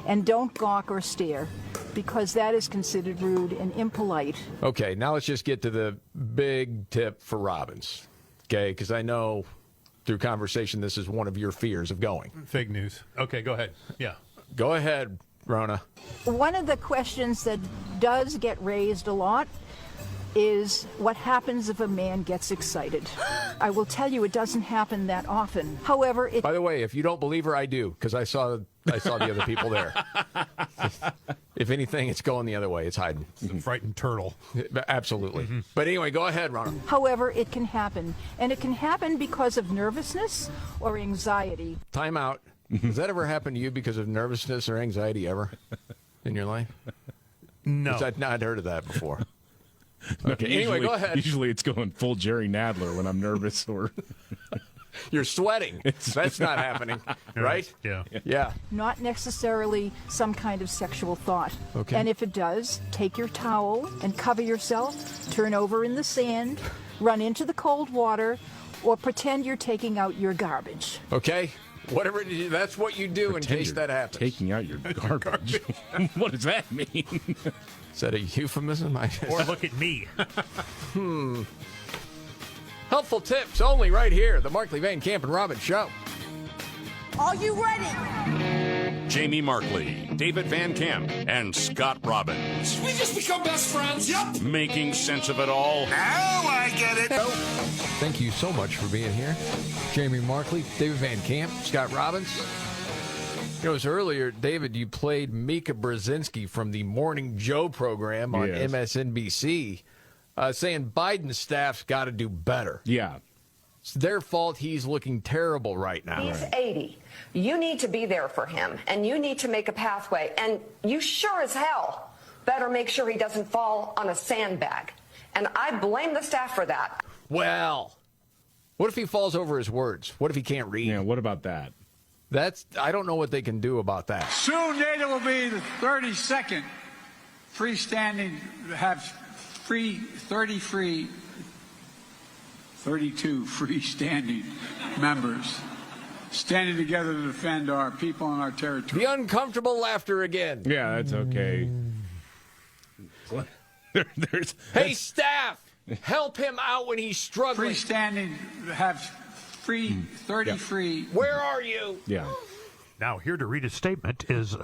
And don't gawk or stare, because that is considered rude and impolite. Okay, now let's just get to the big tip for Robbins. Okay, because I know through conversation this is one of your fears of going. Fake news. Okay, go ahead. Yeah. Go ahead, Rona. One of the questions that does get raised a lot is what happens if a man gets excited. I will tell you it doesn't happen that often. However, By the way, if you don't believe her, I do, because I saw the other people there. If anything, it's going the other way. It's hiding. Frightened turtle. Absolutely. But anyway, go ahead, Rona. However, it can happen. And it can happen because of nervousness or anxiety. Time out. Has that ever happened to you because of nervousness or anxiety ever in your life? No. I've not heard of that before. Okay, anyway, go ahead. Usually it's going full Jerry Nadler when I'm nervous or... You're sweating. That's not happening, right? Yeah. Yeah. Not necessarily some kind of sexual thought. Okay. And if it does, take your towel and cover yourself, turn over in the sand, run into the cold water, or pretend you're taking out your garbage. Okay. Whatever it is, that's what you do in case that happens. Taking out your garbage. What does that mean? Is that a euphemism? Or look at me. Helpful tips only right here, the Markley, Van Camp, and Robbins Show. Are you ready? Jamie Markley, David Van Camp, and Scott Robbins. We just become best friends. Yep. Making sense of it all. Now I get it. Thank you so much for being here. Jamie Markley, David Van Camp, Scott Robbins. You know, it was earlier, David, you played Mika Brzezinski from the Morning Joe program on MSNBC, saying Biden's staff's got to do better. Yeah. It's their fault he's looking terrible right now. He's 80. You need to be there for him, and you need to make a pathway. And you sure as hell better make sure he doesn't fall on a sandbag. And I blame the staff for that. Well, what if he falls over his words? What if he can't read? Yeah, what about that? I don't know what they can do about that. Soon NATO will be the 32nd freestanding, have 32 freestanding members standing together to defend our people and our territory. The uncomfortable laughter again. Yeah, that's okay. Hey, staff, help him out when he's struggling. Freestanding, have 33. Where are you? Yeah. Now, here to read his statement is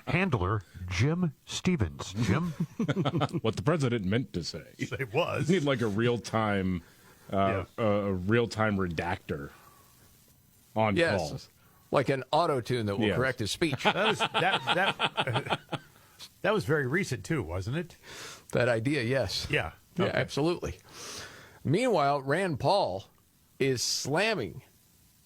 handler Jim Stevens. Jim? What the president meant to say. It was. You need like a real-time redactor on calls. Like an auto-tune that will correct his speech. That was very recent, too, wasn't it? That idea, yes. Yeah. Yeah, absolutely. Meanwhile, Rand Paul is slamming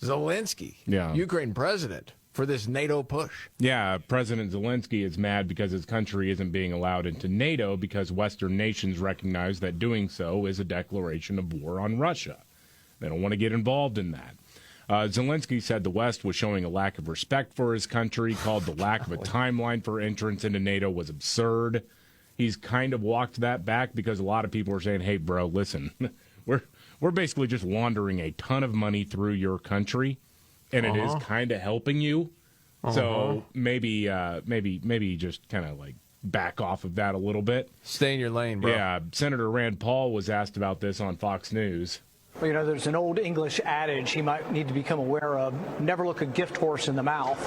Zelensky, Ukraine president, for this NATO push. Yeah, President Zelensky is mad because his country isn't being allowed into NATO because Western nations recognize that doing so is a declaration of war on Russia. They don't want to get involved in that. Zelensky said the West was showing a lack of respect for his country, called the lack of a timeline for entrance into NATO was absurd. He's kind of walked that back because a lot of people are saying, hey, bro, listen, we're basically just laundering a ton of money through your country, and it is kind of helping you. So maybe just kind of like back off of that a little bit. Stay in your lane, bro. Yeah, Senator Rand Paul was asked about this on Fox News. Well, you know, there's an old English adage he might need to become aware of: never look a gift horse in the mouth.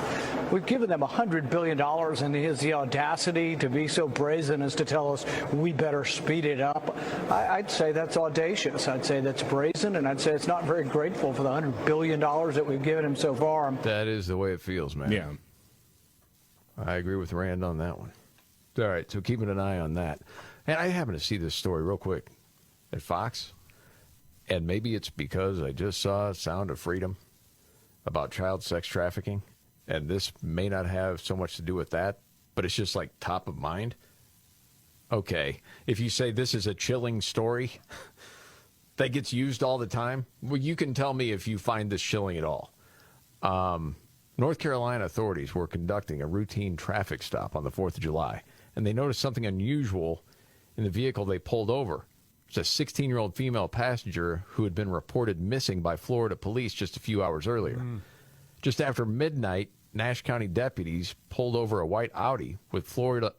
We've given them $100 billion, and he has the audacity to be so brazen as to tell us we better speed it up. I'd say that's audacious. I'd say that's brazen, and I'd say it's not very grateful for the $100 billion that we've given him so far. That is the way it feels, man. Yeah. I agree with Rand on that one. All right, so keeping an eye on that. And I happen to see this story real quick at Fox. And maybe it's because I just saw Sound of Freedom about child sex trafficking, and this may not have so much to do with that, but it's just like top of mind. Okay, if you say this is a chilling story that gets used all the time, well, you can tell me if you find this chilling at all. North Carolina authorities were conducting a routine traffic stop on the 4th of July, and they noticed something unusual in the vehicle they pulled over. It's a 16-year-old female passenger who had been reported missing by Florida police just a few hours earlier. Just after midnight, Nash County deputies pulled over a white Audi with Florida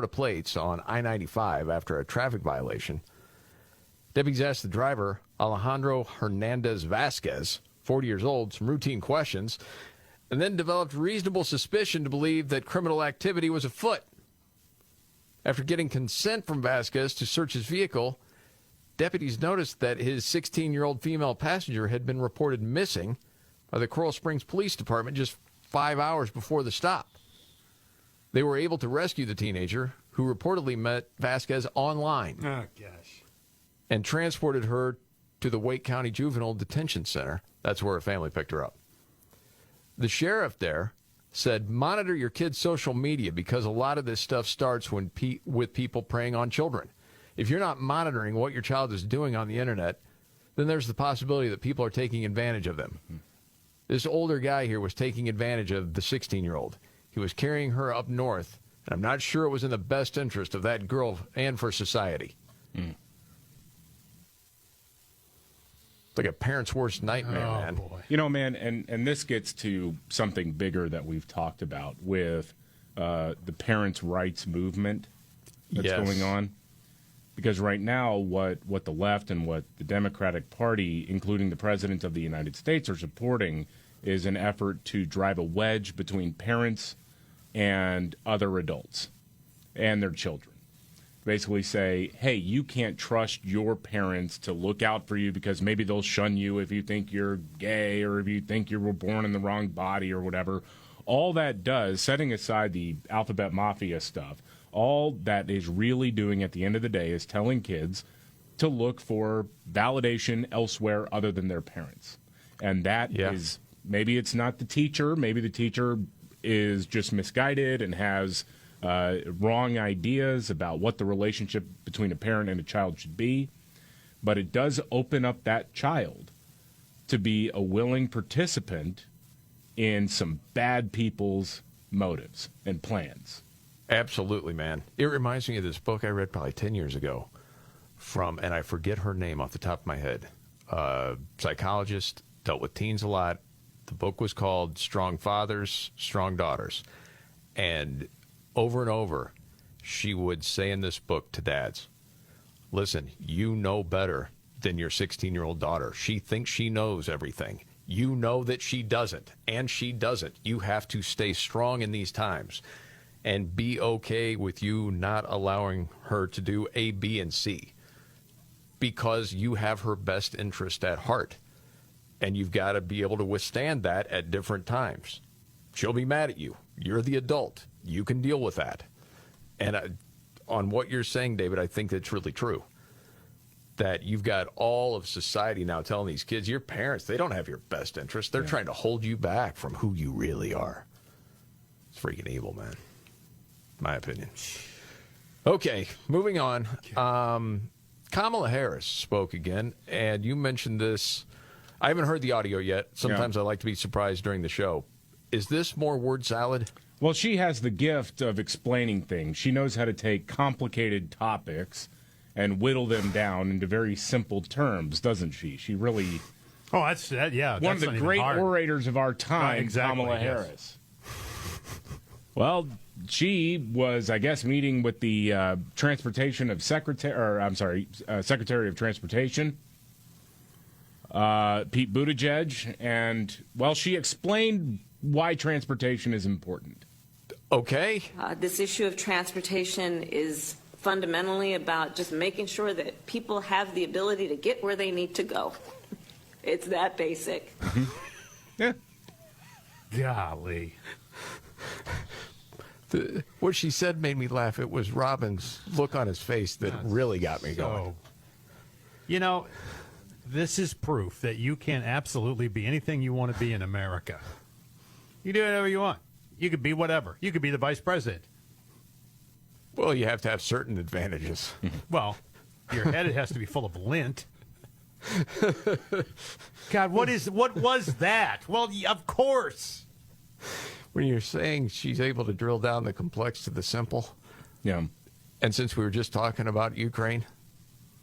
plates on I-95 after a traffic violation. Deputies asked the driver, Alejandro Hernandez Vasquez, 40 years old, some routine questions, and then developed reasonable suspicion to believe that criminal activity was afoot. After getting consent from Vasquez to search his vehicle, deputies noticed that his 16-year-old female passenger had been reported missing by the Coral Springs Police Department just 5 hours before the stop. They were able to rescue the teenager, who reportedly met Vasquez online. Oh, gosh. And transported her to the Wake County Juvenile Detention Center. That's where her family picked her up. The sheriff there said, monitor your kid's social media because a lot of this stuff starts with people preying on children. If you're not monitoring what your child is doing on the internet, then there's the possibility that people are taking advantage of them. This older guy here was taking advantage of the 16-year-old. He was carrying her up north, and I'm not sure it was in the best interest of that girl and for society. It's like a parent's worst nightmare, man. Boy. You know, man, and this gets to something bigger that we've talked about with the parents' rights movement that's going on. Because right now, what the left and what the Democratic Party, including the President of the United States, are supporting is an effort to drive a wedge between parents and other adults and their children. Basically say, hey, you can't trust your parents to look out for you because maybe they'll shun you if you think you're gay or if you think you were born in the wrong body or whatever. All that does, setting aside the alphabet mafia stuff, all that is really doing at the end of the day is telling kids to look for validation elsewhere other than their parents. And that is, maybe it's not the teacher, maybe the teacher is just misguided and has wrong ideas about what the relationship between a parent and a child should be, but it does open up that child to be a willing participant in some bad people's motives and plans. Absolutely, man. It reminds me of this book I read probably 10 years ago from, and I forget her name off the top of my head, psychologist, dealt with teens a lot. The book was called Strong Fathers, Strong Daughters. And over, she would say in this book to dads, listen, you know better than your 16-year-old daughter. She thinks she knows everything. You know that she doesn't, and she doesn't. You have to stay strong in these times and be okay with you not allowing her to do A, B, and C because you have her best interest at heart, and you've got to be able to withstand that at different times. She'll be mad at you. You're the adult. You can deal with that. And on what you're saying, David, I think that's really true. That you've got all of society now telling these kids, your parents, they don't have your best interest. They're trying to hold you back from who you really are. It's freaking evil, man. My opinion. Okay, moving on. Kamala Harris spoke again, and you mentioned this. I haven't heard the audio yet. Sometimes I like to be surprised during the show. Is this more word salad? Well, she has the gift of explaining things. She knows how to take complicated topics and whittle them down into very simple terms, doesn't she? She really... Oh, that's yeah. One of the great orators of our time, exactly, Kamala Harris. Well, she was, I guess, meeting with the Secretary of Transportation, Pete Buttigieg, and, well, she explained why transportation is important. Okay. This issue of transportation is fundamentally about just making sure that people have the ability to get where they need to go. It's that basic. Yeah. Golly. What she said made me laugh. It was Robin's look on his face that really got me going. You know, this is proof that you can absolutely be anything you want to be in America. You do whatever you want. You could be whatever. You could be the vice president. Well, you have to have certain advantages. Well, your head has to be full of lint. God, what was that? Well, of course. When you're saying she's able to drill down the complex to the simple. Yeah. And since we were just talking about Ukraine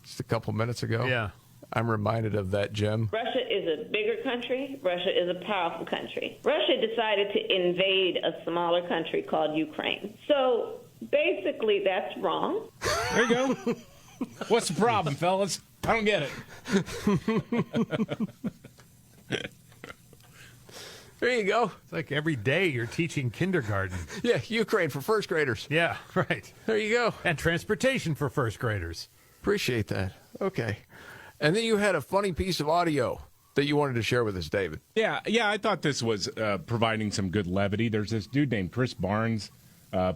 just a couple minutes ago, I'm reminded of that gem. Russia is a bigger country. Russia is a powerful country. Russia decided to invade a smaller country called Ukraine. So basically, that's wrong. There you go. What's the problem, fellas? I don't get it. There you go. It's like every day you're teaching kindergarten. Yeah, Ukraine for first graders. Yeah, right. There you go. And transportation for first graders. Appreciate that. Okay. And then you had a funny piece of audio that you wanted to share with us, David. Yeah, I thought this was providing some good levity. There's this dude named Chris Barnes,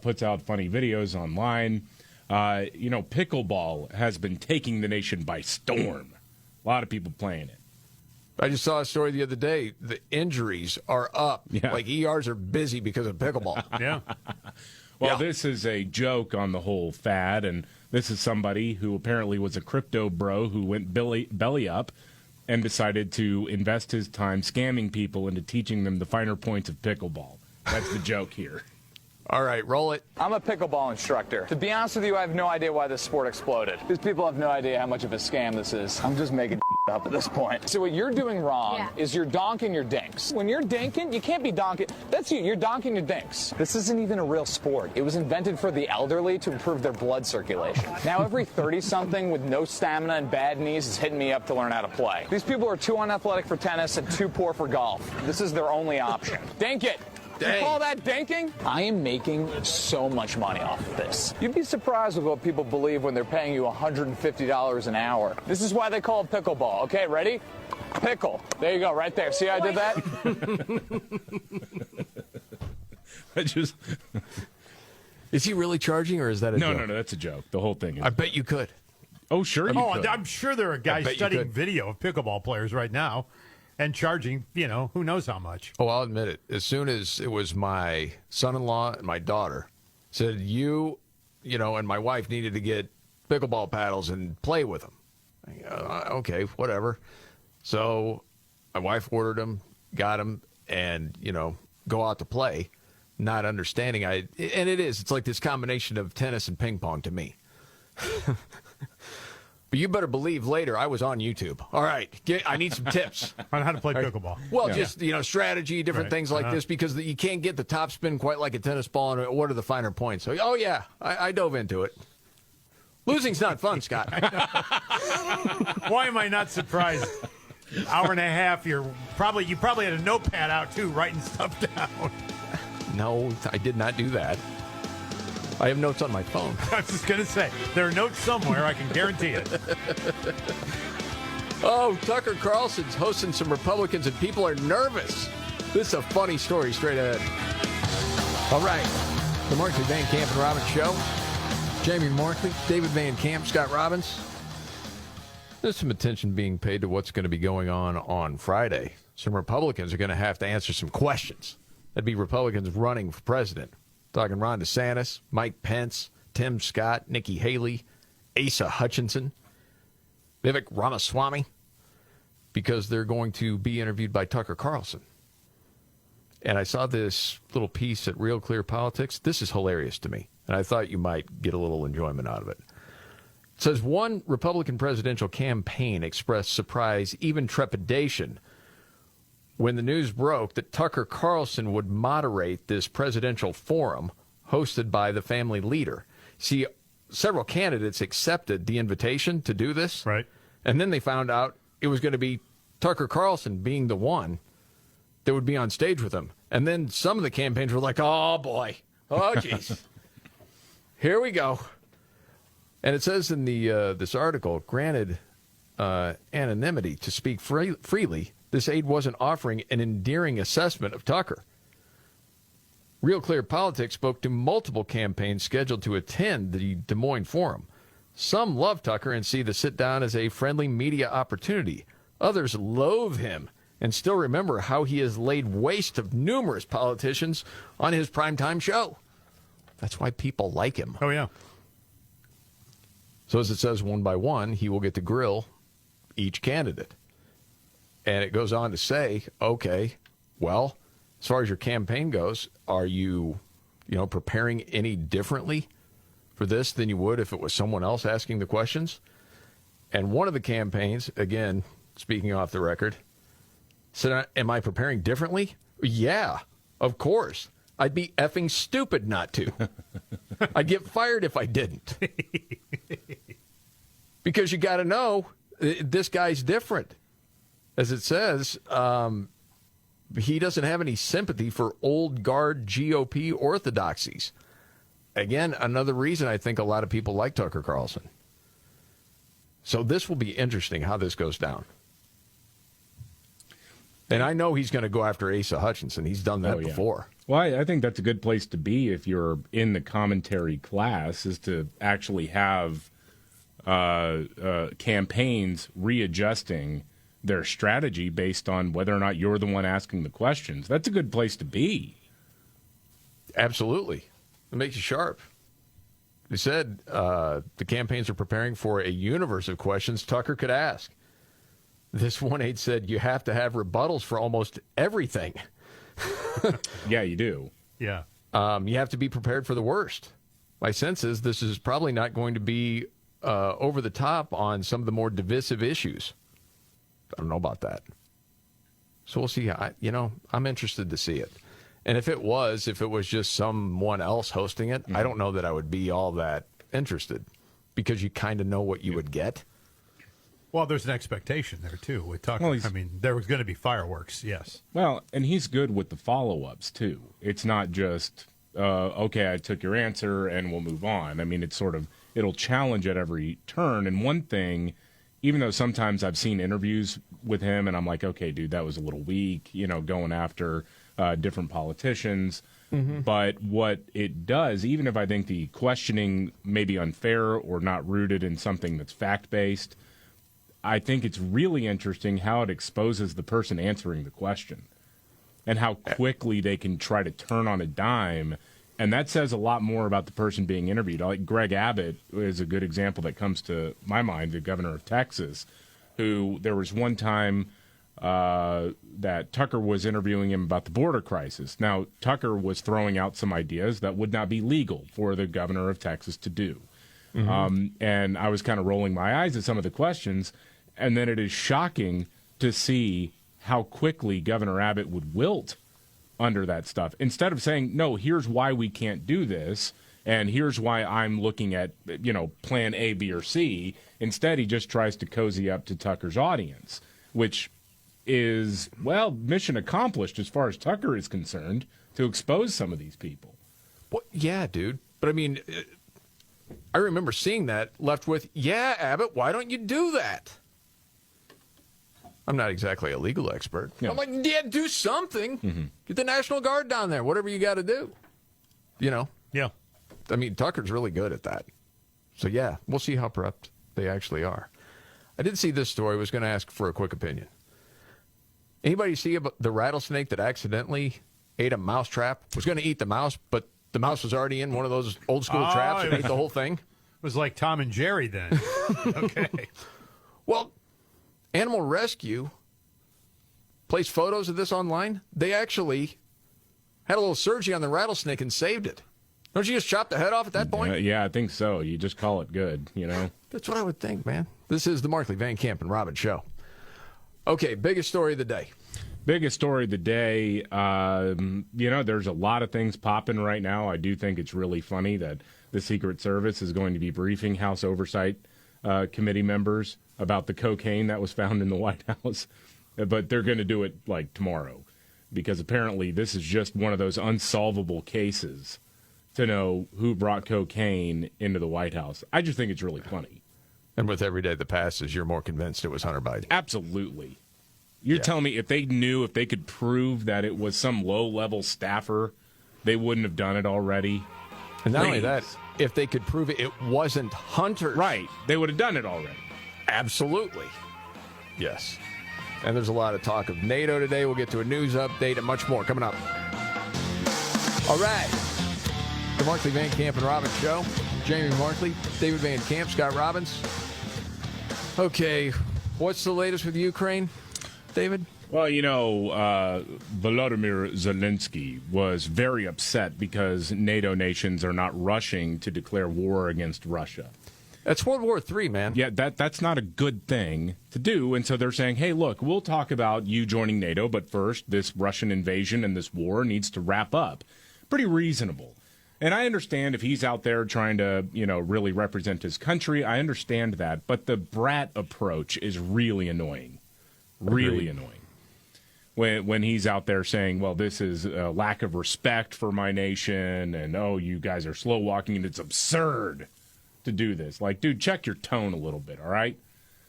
puts out funny videos online. Pickleball has been taking the nation by storm. A lot of people playing it. I just saw a story the other day. The injuries are up. Yeah. Like ERs are busy because of pickleball. Yeah. Well, this is a joke on the whole fad, and this is somebody who apparently was a crypto bro who went belly up and decided to invest his time scamming people into teaching them the finer points of pickleball. That's the joke here. All right, roll it. I'm a pickleball instructor. To be honest with you, I have no idea why this sport exploded. These people have no idea how much of a scam this is. I'm just making up at this point. So what you're doing wrong is you're donking your dinks. When you're dinking, you can't be donking. That's you. You're donking your dinks. This isn't even a real sport. It was invented for the elderly to improve their blood circulation. Now every 30-something with no stamina and bad knees is hitting me up to learn how to play. These people are too unathletic for tennis and too poor for golf. This is their only option. Dink it. You call that dinking? I am making so much money off of this. You'd be surprised with what people believe when they're paying you $150 an hour. This is why they call it pickleball. Okay, ready? Pickle. There you go, right there. See how I did that? Is he really charging, or is that a joke? No, that's a joke. The whole thing is. I bet you could. Oh, sure you could. I'm sure there are guys studying video of pickleball players right now and charging, who knows how much. Oh, I'll admit it. As soon as it was my son-in-law and my daughter said, and my wife needed to get pickleball paddles and play with them. Okay, whatever. So my wife ordered them, got them, and, go out to play, not understanding. It's like this combination of tennis and ping pong to me. But you better believe later I was on YouTube. All right, I need some tips on how to play pickleball. Well, just, strategy, different things like this, because you can't get the top spin quite like a tennis ball, and what are the finer points? So, I dove into it. Losing's not fun, Scott. Why am I not surprised? Hour and a half, you probably had a notepad out, too, writing stuff down. No, I did not do that. I have notes on my phone. I was just going to say, there are notes somewhere, I can guarantee it. Oh, Tucker Carlson's hosting some Republicans, and people are nervous. This is a funny story straight ahead. All right, the Markley, Van Camp, and Robbins Show. Jamie Markley, David Van Camp, Scott Robbins. There's some attention being paid to what's going to be going on Friday. Some Republicans are going to have to answer some questions. That'd be Republicans running for president. Talking Ron DeSantis, Mike Pence, Tim Scott, Nikki Haley, Asa Hutchinson, Vivek Ramaswamy, because they're going to be interviewed by Tucker Carlson. And I saw this little piece at Real Clear Politics. This is hilarious to me, and I thought you might get a little enjoyment out of it. It says, one Republican presidential campaign expressed surprise, even trepidation, when the news broke that Tucker Carlson would moderate this presidential forum hosted by the family leader. See, several candidates accepted the invitation to do this. Right. And then they found out it was going to be Tucker Carlson being the one that would be on stage with him. And then some of the campaigns were like, oh, boy. Oh, jeez. Here we go. And it says in the this article, granted anonymity to speak freely, this aide wasn't offering an endearing assessment of Tucker. Real Clear Politics spoke to multiple campaigns scheduled to attend the Des Moines Forum. Some love Tucker and see the sit-down as a friendly media opportunity. Others loathe him and still remember how he has laid waste of numerous politicians on his primetime show. That's why people like him. Oh, yeah. So as it says, one by one, he will get to grill each candidate. And it goes on to say, okay, well, as far as your campaign goes, are you, preparing any differently for this than you would if it was someone else asking the questions? And one of the campaigns, again, speaking off the record, said, am I preparing differently? Yeah, of course. I'd be effing stupid not to. I'd get fired if I didn't. Because you got to know, this guy's different. As it says, he doesn't have any sympathy for old guard GOP orthodoxies. Again, another reason I think a lot of people like Tucker Carlson. So this will be interesting how this goes down. And I know he's going to go after Asa Hutchinson. He's done that before. Well, I think that's a good place to be if you're in the commentary class, is to actually have campaigns readjusting their strategy based on whether or not you're the one asking the questions. That's a good place to be. Absolutely. It makes you sharp. They said the campaigns are preparing for a universe of questions Tucker could ask. This one aide said you have to have rebuttals for almost everything. Yeah, you do. Yeah. You have to be prepared for the worst. My sense is this is probably not going to be over the top on some of the more divisive issues. don't know about that. So we'll see. I'm interested to see it. And if it was just someone else hosting it, I don't know that I would be all that interested, because you kind of know what you would get. Well, there's an expectation there, too. With Tucker. There was going to be fireworks, yes. Well, and he's good with the follow-ups, too. It's not just, okay, I took your answer and we'll move on. I mean, it's sort of, it'll challenge at every turn. And one thing, even though sometimes I've seen interviews with him and I'm like, okay, dude, that was a little weak, going after different politicians. Mm-hmm. But what it does, even if I think the questioning may be unfair or not rooted in something that's fact-based, I think it's really interesting how it exposes the person answering the question and how quickly they can try to turn on a dime. And that says a lot more about the person being interviewed. Like Greg Abbott is a good example that comes to my mind, the governor of Texas, who there was one time that Tucker was interviewing him about the border crisis. Now, Tucker was throwing out some ideas that would not be legal for the governor of Texas to do. Mm-hmm. And I was kind of rolling my eyes at some of the questions, and then it is shocking to see how quickly Governor Abbott would wilt under that stuff. Instead of saying, no, here's why we can't do this, and here's why I'm looking at, plan A, B, or C, instead he just tries to cozy up to Tucker's audience, which is, well, mission accomplished as far as Tucker is concerned, to expose some of these people. Well, yeah, dude. But, I remember seeing that, left with, yeah, Abbott, why don't you do that? I'm not exactly a legal expert. Yeah. I'm like, yeah, do something. Mm-hmm. Get the National Guard down there, whatever you got to do. Yeah. Tucker's really good at that. So, yeah, we'll see how prepped they actually are. I did see this story. I was going to ask for a quick opinion. Anybody see about the rattlesnake that accidentally ate a mouse trap? Was going to eat the mouse, but the mouse was already in one of those old school traps and ate the whole thing? It was like Tom and Jerry then. Okay. Well, Animal Rescue placed photos of this online. They actually had a little surgery on the rattlesnake and saved it. Don't you just chop the head off at that point? Yeah, I think so. You just call it good, That's what I would think, man. This is the Markley, Van Camp, and Robbins show. Okay, biggest story of the day. Biggest story of the day, there's a lot of things popping right now. I do think it's really funny that the Secret Service is going to be briefing House Oversight Committee members about the cocaine that was found in the White House. But they're going to do it, tomorrow, because apparently this is just one of those unsolvable cases to know who brought cocaine into the White House. I just think it's really funny. And with every day that passes, you're more convinced it was Hunter Biden. Absolutely. You're telling me if they could prove that it was some low-level staffer, they wouldn't have done it already? And not only that, if they could prove it wasn't Hunter's. Right. They would have done it already. Absolutely. Yes. And there's a lot of talk of NATO today. We'll get to a news update and much more coming up. All right. The Markley, Van Camp, and Robbins show. Jamie Markley, David Van Camp, Scott Robbins. Okay, what's the latest with Ukraine, David? Well, Volodymyr Zelensky was very upset because NATO nations are not rushing to declare war against Russia. That's World War III, man. Yeah, that's not a good thing to do. And so they're saying, hey, look, we'll talk about you joining NATO, but first, this Russian invasion and this war needs to wrap up. Pretty reasonable. And I understand if he's out there trying to, really represent his country, I understand that. But the brat approach is really annoying. Really annoying. When he's out there saying, well, this is a lack of respect for my nation, and, oh, you guys are slow walking, and it's absurd to do this. Like, dude, check your tone a little bit, all right?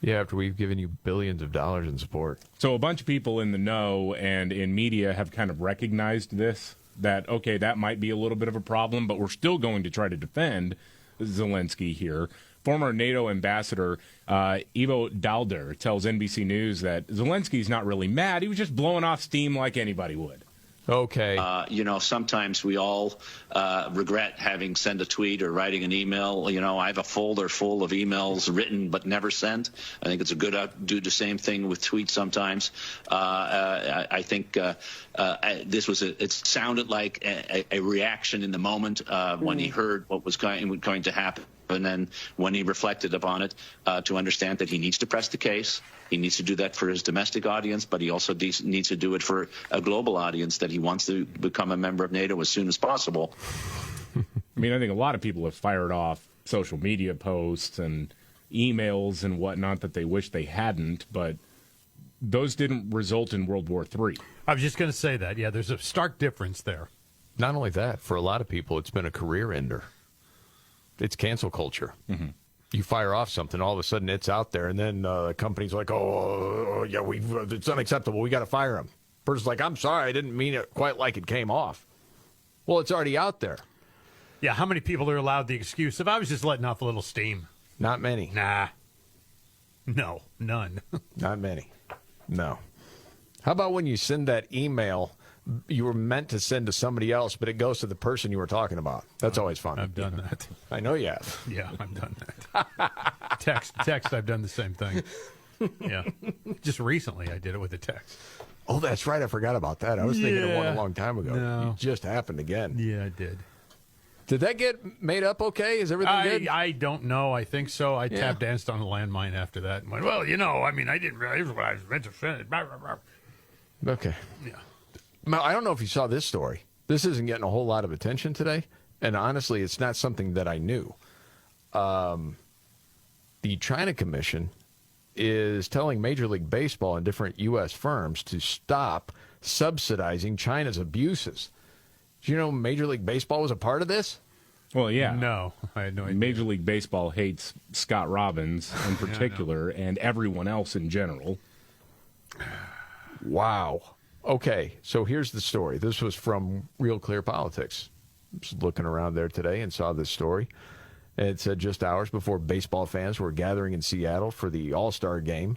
Yeah, after we've given you billions of dollars in support. So a bunch of people in the know and in media have kind of recognized this, that, okay, that might be a little bit of a problem, but we're still going to try to defend Zelensky here. Former NATO ambassador Ivo Dalder tells NBC News that Zelensky's not really mad. He was just blowing off steam like anybody would. Okay. Sometimes we all regret having sent a tweet or writing an email. I have a folder full of emails written but never sent. I think it's a good do the same thing with tweets sometimes. I think it sounded like a reaction in the moment when he heard what was going to happen. And then when he reflected upon it, to understand that he needs to press the case. He needs to do that for his domestic audience, but he also needs to do it for a global audience that he wants to become a member of NATO as soon as possible. I mean, I think a lot of people have fired off social media posts and emails and whatnot that they wish they hadn't, but those didn't result in World War III. I was just going to say that. Yeah, there's a stark difference there. Not only that, for a lot of people, it's been a career ender. It's cancel culture. Mm-hmm. You fire off something, all of a sudden it's out there, and then the company's like, oh, yeah, it's unacceptable. We got to fire him. Person's like, I'm sorry, I didn't mean it quite like it came off. Well, it's already out there. Yeah, how many people are allowed the excuse of, I was just letting off a little steam? Not many. Nah. No, none. Not many. No. How about when you send that email you were meant to send to somebody else, but it goes to the person you were talking about? That's always fun. I've done that. I know you have. Yeah, I've done that. Text, I've done the same thing. Yeah. Just recently I did it with a text. Oh, that's right. I forgot about that. I was thinking of one a long time ago. No. It just happened again. Yeah, it did. Did that get made up okay? Is everything good? I don't know. I think so. I tap danced on a landmine after that and went, well, I didn't realize what I was meant to finish. Okay. Yeah. Now, I don't know if you saw this story. This isn't getting a whole lot of attention today, and honestly, it's not something that I knew. The China Commission is telling Major League Baseball and different U.S. firms to stop subsidizing China's abuses. Do you know Major League Baseball was a part of this? Well, yeah. No, I had no idea. Major League Baseball hates Scott Robbins in particular and everyone else in general. Wow. Okay, so here's the story. This was from Real Clear Politics. I was looking around there today and saw this story. And it said just hours before baseball fans were gathering in Seattle for the All-Star game.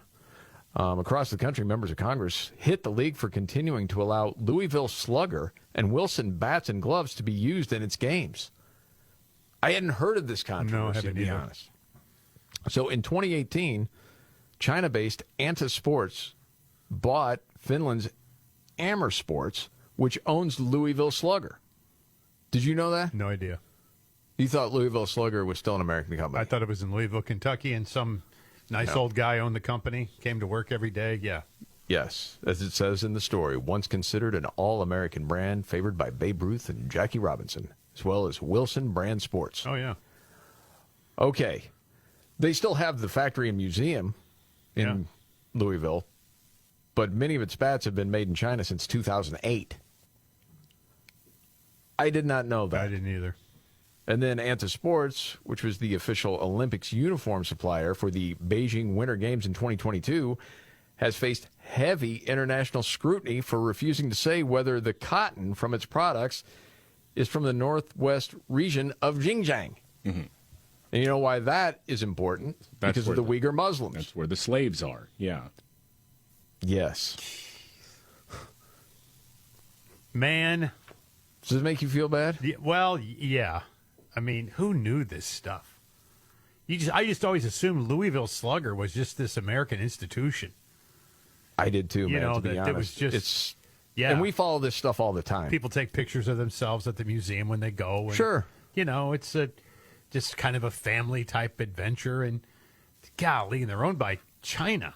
Across the country, members of Congress hit the league for continuing to allow Louisville Slugger and Wilson bats and gloves to be used in its games. I hadn't heard of this controversy, to be honest. So in 2018, China-based Anta Sports bought Finland's Amer Sports, which owns Louisville Slugger. Did you know that? No idea. You thought Louisville Slugger was still an American company? I thought it was in Louisville, Kentucky, and some nice old guy owned the company, came to work every day. Yeah. Yes, as it says in the story, once considered an all-American brand favored by Babe Ruth and Jackie Robinson, as well as Wilson Brand Sports. Oh, yeah. Okay. They still have the factory and museum in Louisville, but many of its bats have been made in China since 2008. I did not know that. I didn't either. And then Anta Sports, which was the official Olympics uniform supplier for the Beijing Winter Games in 2022, has faced heavy international scrutiny for refusing to say whether the cotton from its products is from the northwest region of Xinjiang. Mm-hmm. And you know why that is important? Because of the Uyghur Muslims. That's where the slaves are, yeah. Yes. Man. Does it make you feel bad? Yeah, well, yeah. I mean, who knew this stuff? I just always assumed Louisville Slugger was just this American institution. I did too, man, to be honest. It was just, And we follow this stuff all the time. People take pictures of themselves at the museum when they go. And, sure. It's just kind of a family-type adventure. And, golly, they're owned by China.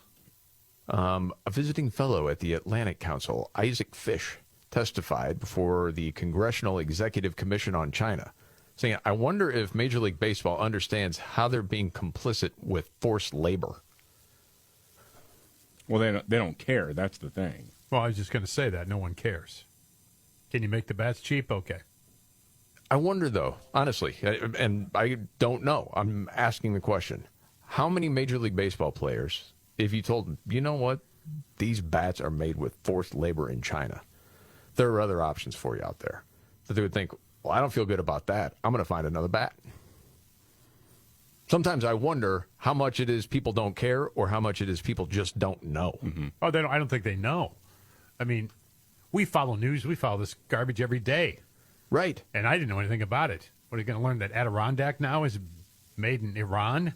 A visiting fellow at the Atlantic Council, Isaac Fish, testified before the Congressional Executive Commission on China, saying, I wonder if Major League Baseball understands how they're being complicit with forced labor. Well, they don't care. That's the thing. Well, I was just going to say that. No one cares. Can you make the bats cheap? Okay. I wonder, though, honestly, and I don't know. I'm asking the question. How many Major League Baseball players, if you told them, you know what, these bats are made with forced labor in China, there are other options for you out there, that they would think, well, I don't feel good about that. I'm going to find another bat. Sometimes I wonder how much it is people don't care or how much it is people just don't know. Mm-hmm. Oh, I don't think they know. I mean, we follow news. We follow this garbage every day. Right. And I didn't know anything about it. What, are you going to learn that Adirondack now is made in Iran?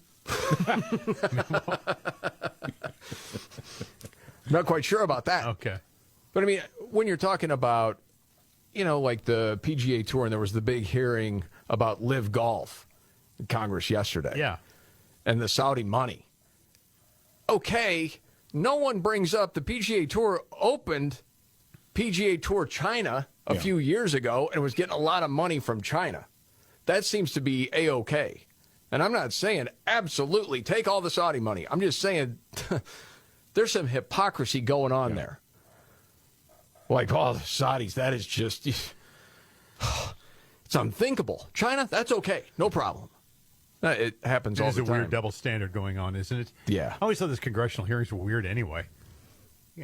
Not quite sure about that. Okay. But, I mean, when you're talking about, like the PGA Tour, and there was the big hearing about Live Golf, in Congress yesterday. Yeah. And the Saudi money. Okay, no one brings up the PGA Tour opened PGA Tour China a few years ago and was getting a lot of money from China. That seems to be A-okay. And I'm not saying absolutely take all the Saudi money. I'm just saying there's some hypocrisy going on there. Like, oh, the Saudis, that is just, it's unthinkable. China, that's okay. No problem. It happens all the time. There's a weird double standard going on, isn't it? Yeah. I always thought those congressional hearings were weird anyway.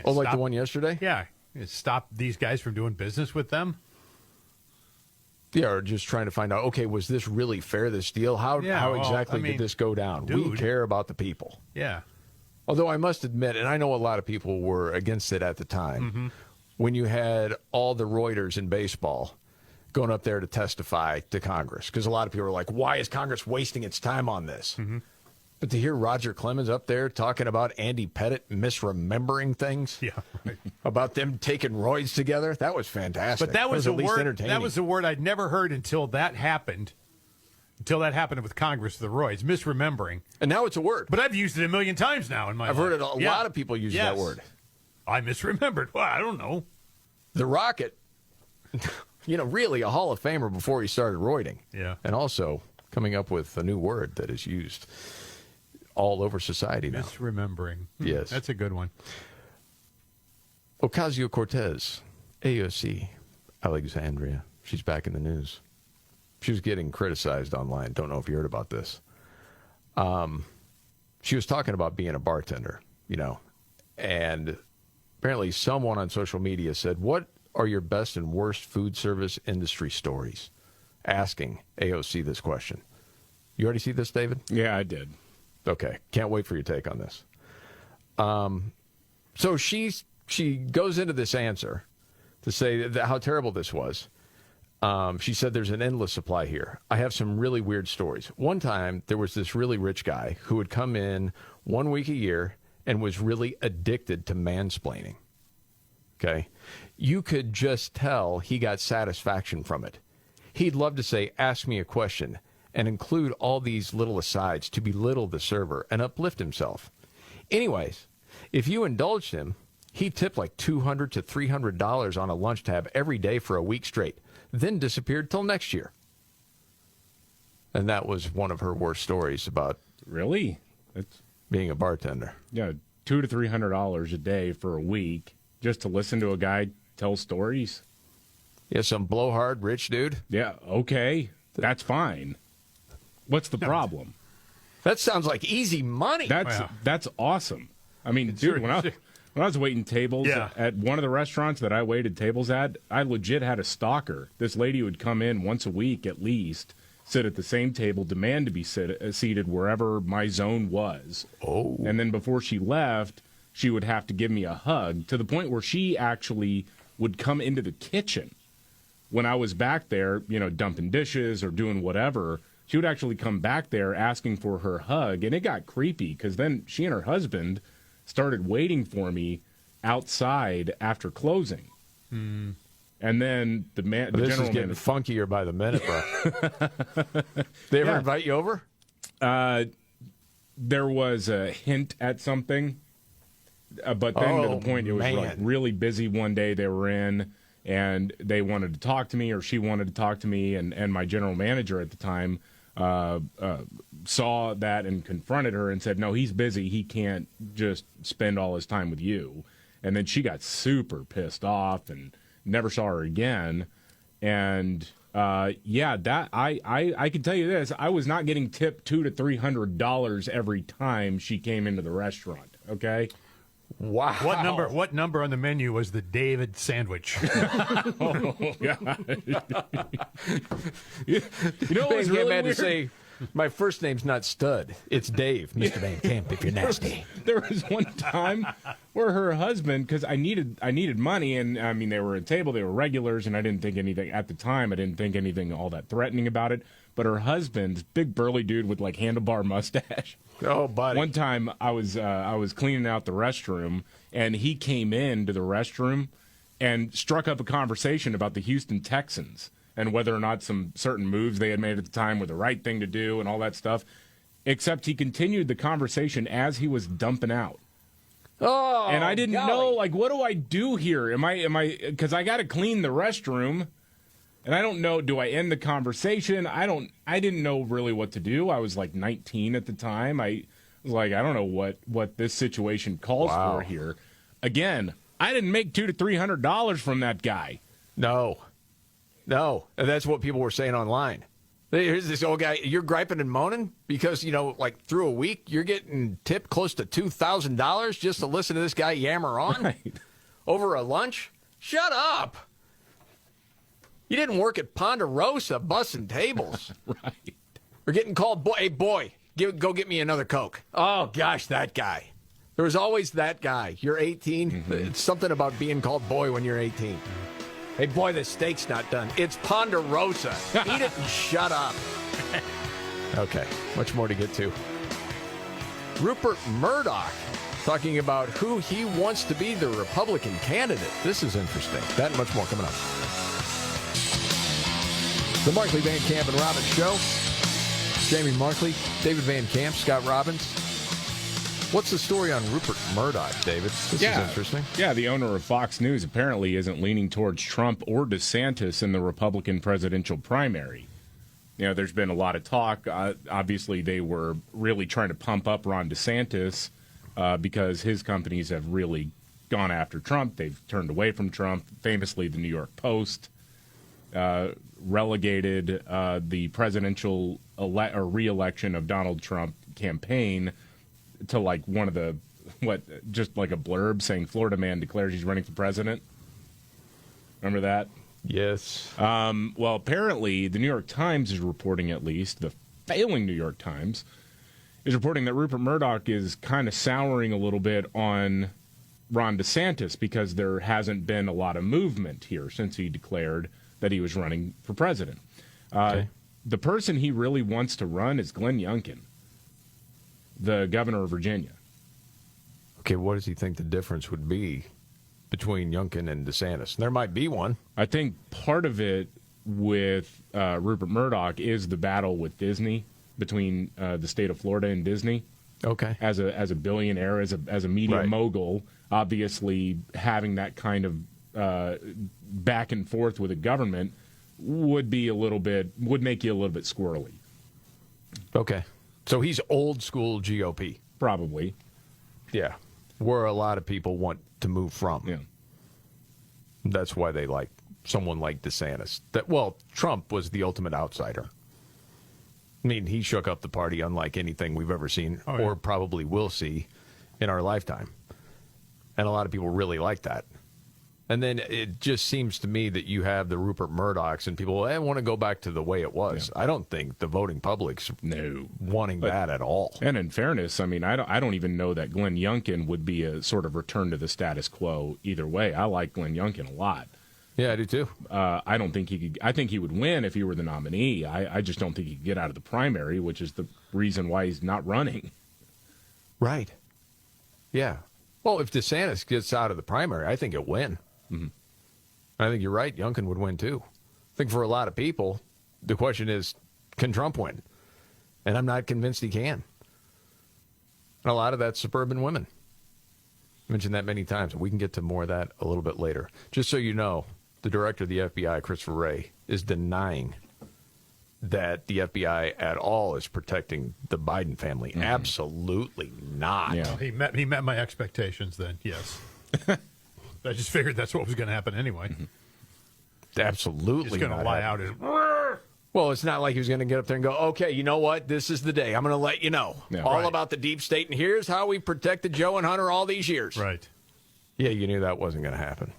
Oh, like the one yesterday? Yeah. Stop these guys from doing business with them? Yeah, or just trying to find out, okay, was this really fair, this deal? How exactly did this go down? Dude. We care about the people. Yeah. Although I must admit, and I know a lot of people were against it at the time, when you had all the Reuters in baseball going up there to testify to Congress, because a lot of people were like, why is Congress wasting its time on this? But to hear Roger Clemens up there talking about Andy Pettit misremembering things, about them taking roids together, that was fantastic. But that was at least entertaining. That was a word I'd never heard until that happened. Until that happened with Congress, the roids, misremembering. And now it's a word. But I've used it a million times now in my life. I've heard it. A lot of people use that word. I misremembered. Well, I don't know. The Rocket, really a Hall of Famer before he started roiding. Yeah. And also coming up with a new word that is used all over society now. Misremembering. Yes. That's a good one. Ocasio-Cortez, AOC, Alexandria. She's back in the news. She was getting criticized online. Don't know if you heard about this. She was talking about being a bartender, and apparently someone on social media said, what are your best and worst food service industry stories? Asking AOC this question. You already see this, David? Yeah, I did. Okay. Can't wait for your take on this. So she goes into this answer to say how terrible this was. She said there's an endless supply here. I have some really weird stories. One time, there was this really rich guy who would come in 1 week a year and was really addicted to mansplaining. Okay? You could just tell he got satisfaction from it. He'd love to say, ask me a question, and include all these little asides to belittle the server and uplift himself. Anyways, if you indulged him, he tipped like $200 to $300 on a lunch tab every day for a week straight, then disappeared till next year. And that was one of her worst stories about really being a bartender. Yeah, $200 to $300 a day for a week just to listen to a guy tell stories. Yeah, some blowhard rich dude. Yeah, okay, that's fine. What's the problem? That sounds like easy money. That's awesome. I mean, dude, when I was waiting tables at one of the restaurants that I waited tables at, I legit had a stalker. This lady would come in once a week at least, sit at the same table, demand to be seated wherever my zone was. Oh. And then before she left, she would have to give me a hug, to the point where she actually would come into the kitchen when I was back there, dumping dishes or doing whatever. She would actually come back there asking for her hug, and it got creepy because then she and her husband started waiting for me outside after closing. And then the general is getting manager, funkier by the minute, bro. They ever invite you over? There was a hint at something, but then to the point it was like really busy one day they were in, and they wanted to talk to me, or she wanted to talk to me, and my general manager at the time saw that and confronted her and said, no, he's busy. He can't just spend all his time with you. And then she got super pissed off and never saw her again. And I can tell you this, I was not getting tipped $200 to $300 every time she came into the restaurant. Okay. Wow. What number on the menu was the David sandwich? Oh, God. What was really weird? To say, my first name's not Stud. It's Dave, Mr. Van Camp, if you're nasty. There was one time where her husband, because I needed money, and I mean, they were at table, they were regulars, and I didn't think anything, at the time, I didn't think anything all that threatening about it. But her husband, big burly dude with like handlebar mustache. Oh, buddy. One time I was cleaning out the restroom, and he came into the restroom and struck up a conversation about the Houston Texans and whether or not some certain moves they had made at the time were the right thing to do and all that stuff, except he continued the conversation as he was dumping out. Oh, and I didn't know, like, what do I do here? Am I, because I got to clean the restroom, and I don't know, do I end the conversation? I didn't know really what to do. I was like 19 at the time. I was like, I don't know what this situation calls for here. Again, I didn't make $200 to $300 from that guy. No. And that's what people were saying online. Here's this old guy. You're griping and moaning because, like through a week, you're getting tipped close to $2,000 just to listen to this guy yammer on over a lunch? Shut up. You didn't work at Ponderosa bussing tables. Right. Or getting called, boy, go get me another Coke. Oh, gosh, that guy. There was always that guy. You're 18. Mm-hmm. It's something about being called boy when you're 18. Hey, boy, the steak's not done. It's Ponderosa. Eat it and shut up. Okay, much more to get to. Rupert Murdoch talking about who he wants to be the Republican candidate. This is interesting. That and much more coming up. The Markley, Van Camp, and Robbins Show. Jamie Markley, David Van Camp, Scott Robbins. What's the story on Rupert Murdoch, David? This is interesting. Yeah, the owner of Fox News apparently isn't leaning towards Trump or DeSantis in the Republican presidential primary. There's been a lot of talk. Obviously, they were really trying to pump up Ron DeSantis because his companies have really gone after Trump. They've turned away from Trump. Famously, the New York Post relegated the presidential re-election of Donald Trump campaign to like one of the, just like a blurb saying Florida man declares he's running for president. Remember that? Yes. Well, apparently the New York Times is reporting, at least, the failing New York Times is reporting that Rupert Murdoch is kind of souring a little bit on Ron DeSantis because there hasn't been a lot of movement here since he declared that he was running for president. Okay. The person he really wants to run is Glenn Youngkin, the governor of Virginia. Okay, what does he think the difference would be between Youngkin and DeSantis? There might be one. I think part of it with Rupert Murdoch is the battle with Disney, between the state of Florida and Disney. Okay. As a billionaire, as a media mogul, obviously having that kind of back and forth with the government would make you a little bit squirrely. Okay. So he's old school GOP. Probably. Yeah. Where a lot of people want to move from. Yeah. That's why they like someone like DeSantis. Trump was the ultimate outsider. I mean, he shook up the party unlike anything we've ever seen or probably will see in our lifetime. And a lot of people really like that. And then it just seems to me that you have the Rupert Murdochs and people want to go back to the way it was. Yeah. I don't think the voting public's wanting that at all. And in fairness, I mean, I don't even know that Glenn Youngkin would be a sort of return to the status quo either way. I like Glenn Youngkin a lot. Yeah, I do too. I don't think he could. I think he would win if he were the nominee. I just don't think he could get out of the primary, which is the reason why he's not running. Right. Yeah. Well, if DeSantis gets out of the primary, I think he'll win. Mm-hmm. I think you're right. Youngkin would win, too. I think for a lot of people, the question is, can Trump win? And I'm not convinced he can. And a lot of that's suburban women. I mentioned that many times. We can get to more of that a little bit later. Just so you know, the director of the FBI, Christopher Wray, is denying that the FBI at all is protecting the Biden family. Mm-hmm. Absolutely not. Yeah. He met my expectations then, yes. I just figured that's what was going to happen anyway. Mm-hmm. Absolutely. He's going to lie out. Well, it's not like he was going to get up there and go, okay, you know what? This is the day. I'm going to let you know all about the deep state, and here's how we protected Joe and Hunter all these years. Right. Yeah, you knew that wasn't going to happen.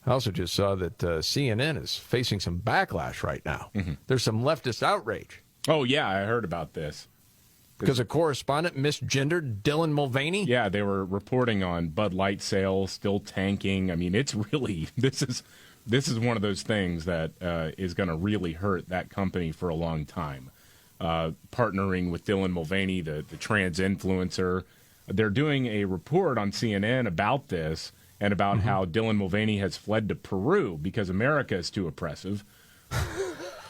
I also just saw that CNN is facing some backlash right now. Mm-hmm. There's some leftist outrage. Oh, yeah, I heard about this. Because a correspondent misgendered Dylan Mulvaney? Yeah, they were reporting on Bud Light sales still tanking. I mean, it's really, this is one of those things that is going to really hurt that company for a long time. Partnering with Dylan Mulvaney, the trans influencer. They're doing a report on CNN about this and about how Dylan Mulvaney has fled to Peru because America is too oppressive.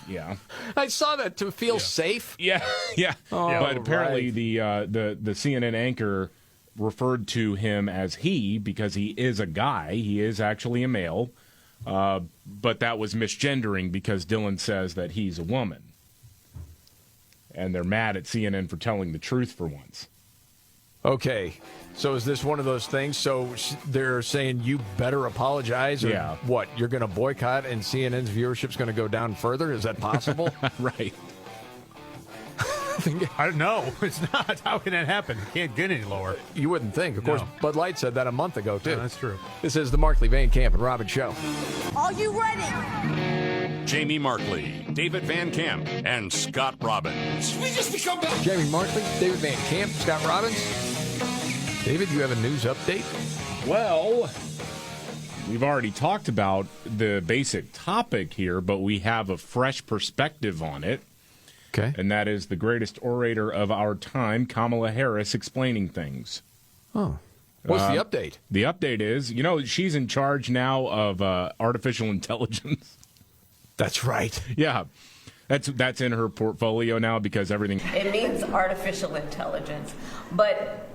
Yeah. I saw that to feel safe. Yeah, yeah. Oh, but apparently right. the CNN anchor referred to him as he because he is a guy. He is actually a male. But that was misgendering because Dylan says that he's a woman. And they're mad at CNN for telling the truth for once. Okay. So is this one of those things? So they're saying you better apologize? Or Yeah. what? You're going to boycott and CNN's viewership's going to go down further? Is that possible? Right. I don't know. It's not. How can that happen? It can't get any lower. You wouldn't think. Of course, Bud Light said that a month ago, too. Yeah, that's true. This is the Markley, Van Camp, and Robbins Show. Are you ready? Jamie Markley, David Van Camp, and Scott Robbins. We just become better. Jamie Markley, David Van Camp, Scott Robbins. David, you have a news update? Well, we've already talked about the basic topic here, but we have a fresh perspective on it. Okay. And that is the greatest orator of our time, Kamala Harris, explaining things. Oh. What's the update? The update is, you know, she's in charge now of artificial intelligence. That's right. Yeah. That's in her portfolio now because everything... It means artificial intelligence. But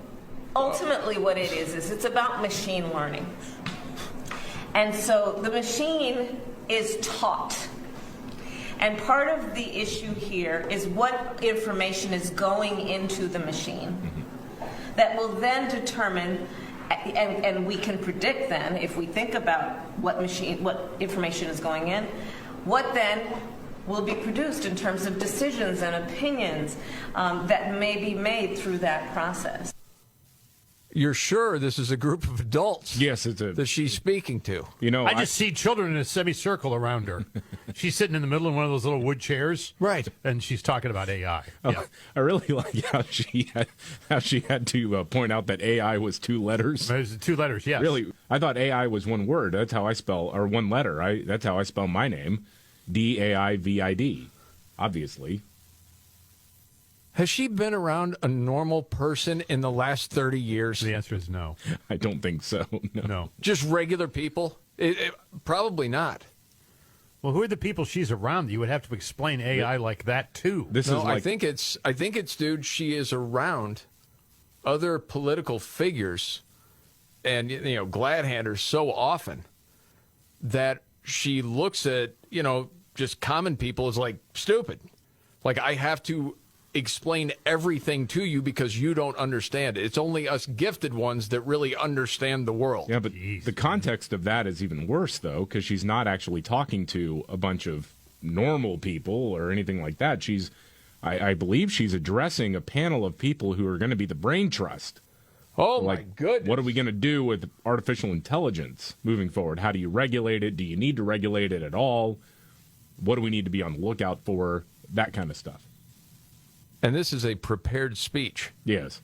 ultimately what it is it's about machine learning. And so the machine is taught. And part of the issue here is what information is going into the machine that will then determine, and we can predict then, if we think about what information is going in, what then will be produced in terms of decisions and opinions that may be made through that process. You're sure this is a group of adults? Yes, it's that she's speaking to. You know, I just see children in a semicircle around her. She's sitting in the middle of one of those little wood chairs, right? And she's talking about AI. Oh, Yeah. I really like how she had to point out that AI was two letters. It was 2 letters, yes. Really, I thought AI was one word. That's how I spell, or one letter. That's how I spell my name, DAIVID. Obviously. Has she been around a normal person in the last 30 years? The answer is no. I don't think so. No. Just regular people? Probably not. Well, who are the people she's around? You would have to explain AI like that too. I think it's, dude, she is around other political figures and, you know, glad-handers so often that she looks at, you know, just common people as like stupid. Like, I have to explain everything to you because you don't understand it. It's only us gifted ones that really understand the world. Yeah, but the context of that is even worse, though, because she's not actually talking to a bunch of normal people or anything like that. I believe she's addressing a panel of people who are going to be the brain trust. Oh, like, my goodness. What are we going to do with artificial intelligence moving forward? How do you regulate it? Do you need to regulate it at all? What do we need to be on the lookout for? That kind of stuff. And this is a prepared speech. Yes.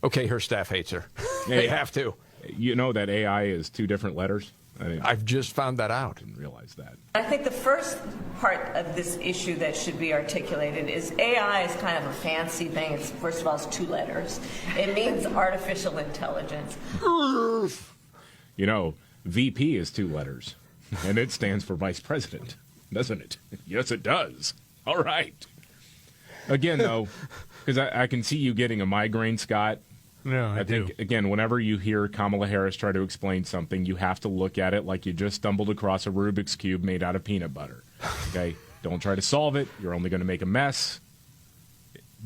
Okay, her staff hates her. They have to. You know that AI is 2 different letters? I've just found that out. I didn't realize that. I think the first part of this issue that should be articulated is AI is kind of a fancy thing. It's, first of all, it's 2 letters. It means artificial intelligence. You know, VP is 2 letters, and it stands for Vice President, doesn't it? Yes, it does. All right. Again, though, because I can see you getting a migraine, Scott. No, I think, do. Again, whenever you hear Kamala Harris try to explain something, you have to look at it like you just stumbled across a Rubik's Cube made out of peanut butter. Okay? Don't try to solve it. You're only going to make a mess.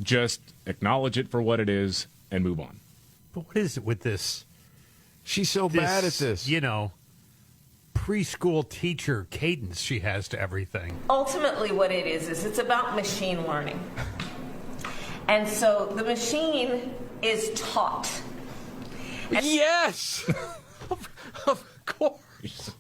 Just acknowledge it for what it is and move on. But what is it with this? She's so bad at this. You know, preschool teacher cadence she has to everything. Ultimately what it is it's about machine learning. And so the machine is taught. And yes! Of course.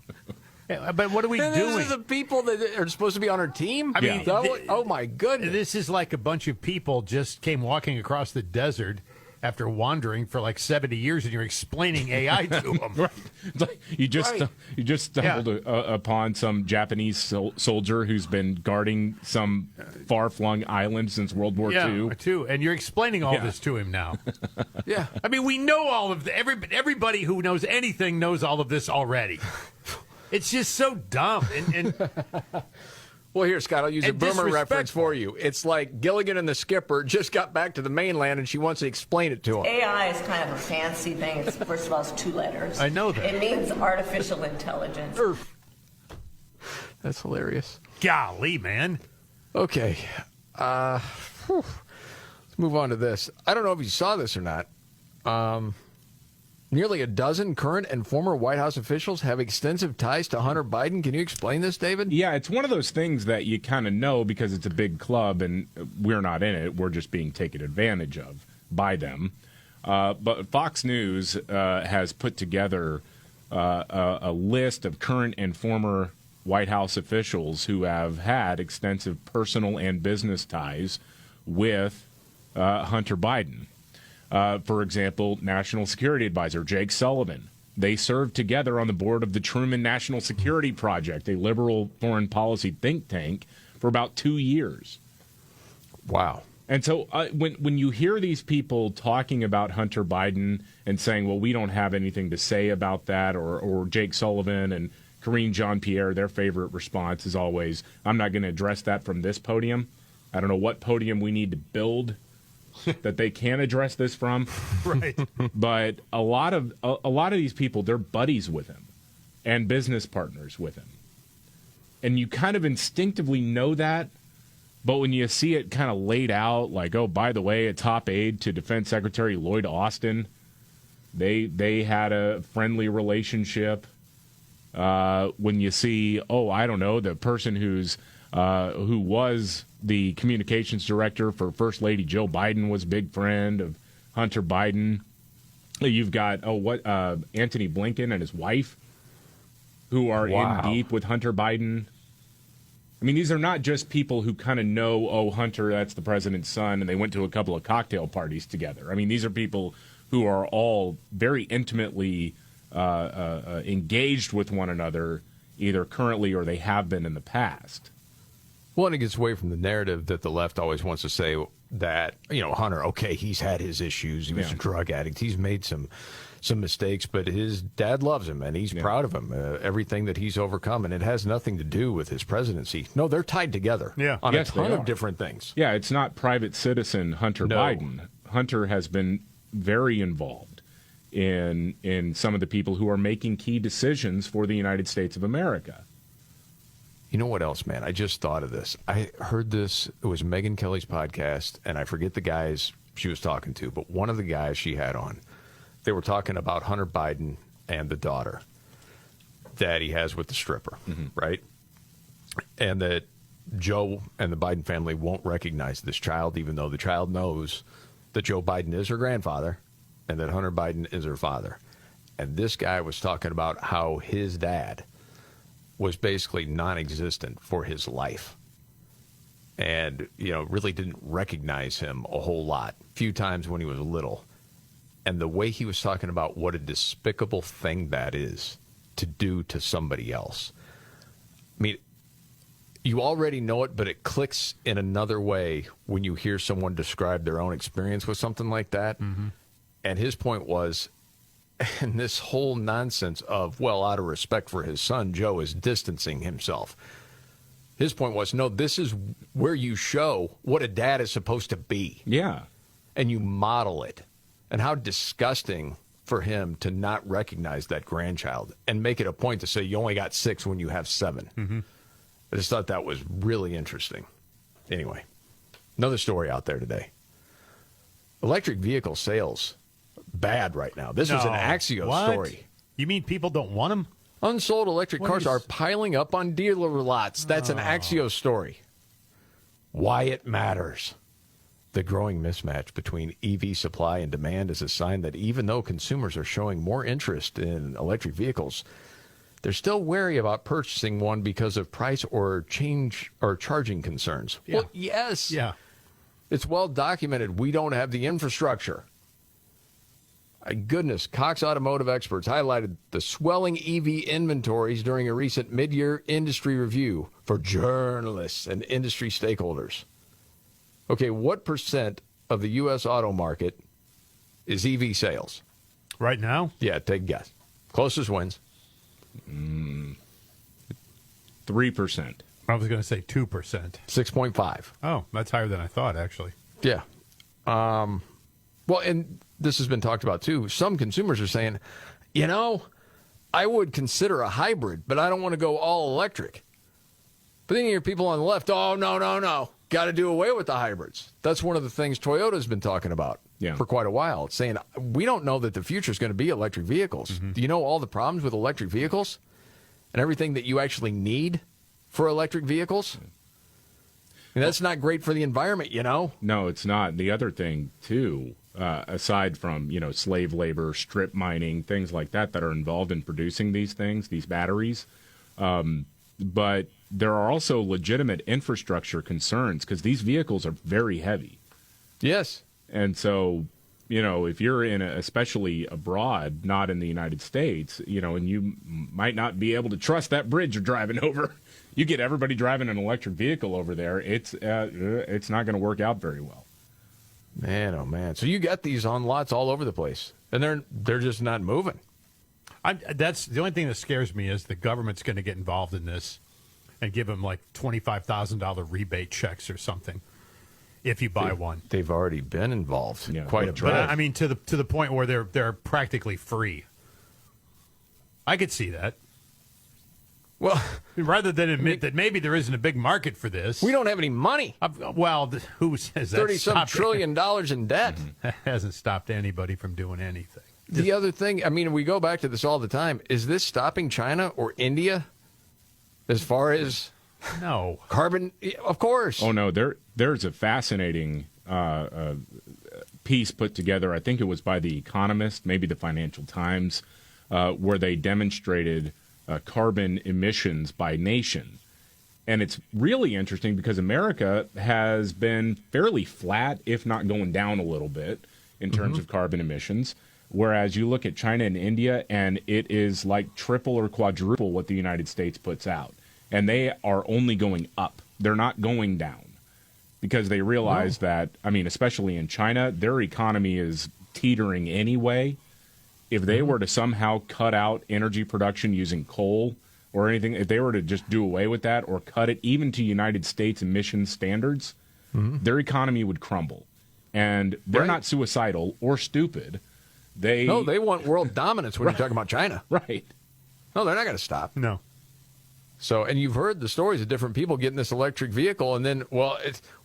Yeah, but what are we doing? These are the people that are supposed to be on our team? I mean, oh my goodness. This is like a bunch of people just came walking across the desert after wandering for like 70 years, and you're explaining AI to them. Right. It's like you just stumbled upon some Japanese soldier who's been guarding some far-flung island since World War II. And you're explaining all this to him now. Yeah. I mean, we know all of everybody who knows anything knows all of this already. It's just so dumb. And Well, here, Scott, I'll use a boomer reference for you. It's like Gilligan and the Skipper just got back to the mainland, and she wants to explain it to him. AI is kind of a fancy thing. It's, first of all, it's 2 letters. I know that. It means artificial intelligence. That's hilarious. Golly, man. Okay. Let's move on to this. I don't know if you saw this or not. Nearly a dozen current and former White House officials have extensive ties to Hunter Biden. Can you explain this, David? Yeah, it's one of those things that you kind of know because it's a big club and we're not in it. We're just being taken advantage of by them. But Fox News has put together a list of current and former White House officials who have had extensive personal and business ties with Hunter Biden. For example, National Security Advisor Jake Sullivan. They served together on the board of the Truman National Security Project, a liberal foreign policy think tank, for about 2 years. Wow. And so when you hear these people talking about Hunter Biden and saying, well, we don't have anything to say about that, or Jake Sullivan and Karine Jean-Pierre, their favorite response is always, I'm not going to address that from this podium. I don't know what podium we need to build that they can address this from. Right. But a lot of these people, they're buddies with him and business partners with him. And you kind of instinctively know that, but when you see it kind of laid out, like, oh, by the way, a top aide to Defense Secretary Lloyd Austin, they had a friendly relationship. When you see, oh, I don't know, the person who was the communications director for First Lady Joe Biden was a big friend of Hunter Biden. You've got, Anthony Blinken and his wife, who are in deep with Hunter Biden. I mean, these are not just people who kind of know, oh, Hunter, that's the president's son, and they went to a couple of cocktail parties together. I mean, these are people who are all very intimately engaged with one another, either currently or they have been in the past. Well, and it gets away from the narrative that the left always wants to say that, Hunter, okay, he's had his issues. He was a drug addict. He's made some mistakes, but his dad loves him, and he's proud of him, everything that he's overcome, and it has nothing to do with his presidency. No, they're tied together on a ton of different things. Yeah, it's not private citizen Hunter Biden. Hunter has been very involved in some of the people who are making key decisions for the United States of America. You know what else, man? I just thought of this. I heard this. It was Megyn Kelly's podcast, and I forget the guys she was talking to, but one of the guys she had on, they were talking about Hunter Biden and the daughter that he has with the stripper, right? And that Joe and the Biden family won't recognize this child, even though the child knows that Joe Biden is her grandfather and that Hunter Biden is her father. And this guy was talking about how his dad was basically non-existent for his life and, really didn't recognize him a whole lot, a few times when he was little. And the way he was talking about what a despicable thing that is to do to somebody else. I mean, you already know it, but it clicks in another way when you hear someone describe their own experience with something like that. Mm-hmm. And his point was, and this whole nonsense of, well, out of respect for his son, Joe is distancing himself. His point was, no, this is where you show what a dad is supposed to be. Yeah. And you model it. And how disgusting for him to not recognize that grandchild and make it a point to say you only got 6 when you have 7. Mm-hmm. I just thought that was really interesting. Anyway, another story out there today. Electric vehicle sales. Bad right now. This was an Axios story. You mean people don't want them? Unsold electric cars are piling up on dealer lots. That's an Axios story. Why it matters. The growing mismatch between EV supply and demand is a sign that even though consumers are showing more interest in electric vehicles, they're still wary about purchasing one because of price or charging concerns. Yeah. Well, yes. Yeah. It's well documented. We don't have the infrastructure. Goodness, Cox Automotive experts highlighted the swelling EV inventories during a recent mid-year industry review for journalists and industry stakeholders. Okay, what % of the U.S. auto market is EV sales? Right now? Yeah, take a guess. Closest wins. 3%. I was going to say 2%. 6.5. Oh, that's higher than I thought, actually. Yeah. Well, and this has been talked about, too. Some consumers are saying, I would consider a hybrid, but I don't want to go all electric. But then you hear people on the left, oh, no. Got to do away with the hybrids. That's one of the things Toyota's been talking about for quite a while. It's saying, we don't know that the future is going to be electric vehicles. Mm-hmm. Do you know all the problems with electric vehicles and everything that you actually need for electric vehicles? And that's not great for the environment, No, it's not. The other thing, too, aside from, slave labor, strip mining, things like that are involved in producing these things, these batteries, but there are also legitimate infrastructure concerns because these vehicles are very heavy. Yes. And so, if you're especially abroad, not in the United States, and you might not be able to trust that bridge you're driving over, you get everybody driving an electric vehicle over there, it's not going to work out very well. Man, oh man! So you got these on lots all over the place, and they're just not moving. That's the only thing that scares me is the government's going to get involved in this and give them like $25,000 rebate checks or something if you buy one. They've already been involved quite a bit. But I mean, to the point where they're practically free. I could see that. Well, rather than admit that maybe there isn't a big market for this. We don't have any money. Who says that? $30-some trillion in debt. That hasn't stopped anybody from doing anything. The other thing, we go back to this all the time. Is this stopping China or India as far as no carbon? Of course. Oh, no. There's a fascinating piece put together. I think it was by The Economist, maybe the Financial Times, where they demonstrated carbon emissions by nation. And it's really interesting because America has been fairly flat, if not going down a little bit, in terms of carbon emissions. Whereas you look at China and India, and it is like triple or quadruple what the United States puts out. And they are only going up. They're not going down. Because they realize that, especially in China, their economy is teetering anyway. If they were to somehow cut out energy production using coal or anything, if they were to just do away with that or cut it even to United States emissions standards, their economy would crumble. And they're not suicidal or stupid. They want world dominance when you're talking about China. Right. No, they're not going to stop. No. So, and you've heard the stories of different people getting this electric vehicle, and then,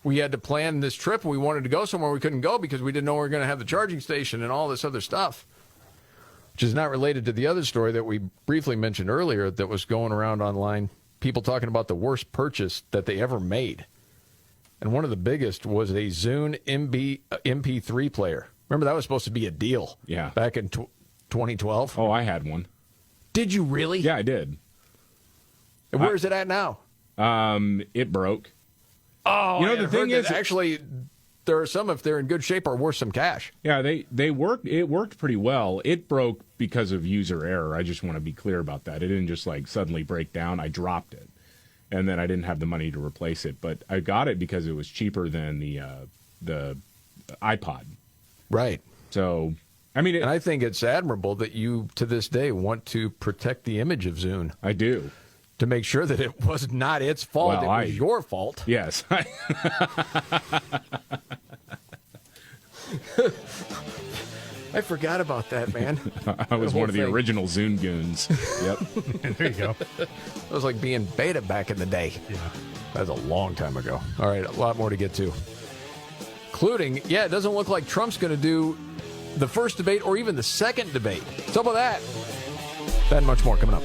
we had to plan this trip. We wanted to go somewhere we couldn't go because we didn't know we were going to have the charging station and all this other stuff, which is not related to the other story that we briefly mentioned earlier that was going around online. People talking about the worst purchase that they ever made. And one of the biggest was a Zune MP3 player. Remember, that was supposed to be a deal. Yeah. Back in 2012. Oh, I had one. Did you really? Yeah, I did. And where is it at now? It broke. Oh, the thing is, actually, there are some, if they're in good shape, are worth some cash. Yeah, they worked. It worked pretty well. It broke because of user error. I just want to be clear about that. It didn't just suddenly break down. I dropped it, and then I didn't have the money to replace it. But I got it because it was cheaper than the iPod. Right. So, and I think it's admirable that you, to this day, want to protect the image of Zune. I do. To make sure that it was not its fault, it was your fault. Yes. I forgot about that, man. I was one of the original Zune goons. Yep. There you go. It was like being beta back in the day. Yeah. That was a long time ago. All right, a lot more to get to. Including, it doesn't look like Trump's going to do the first debate or even the second debate. What's up with that? That and much more coming up.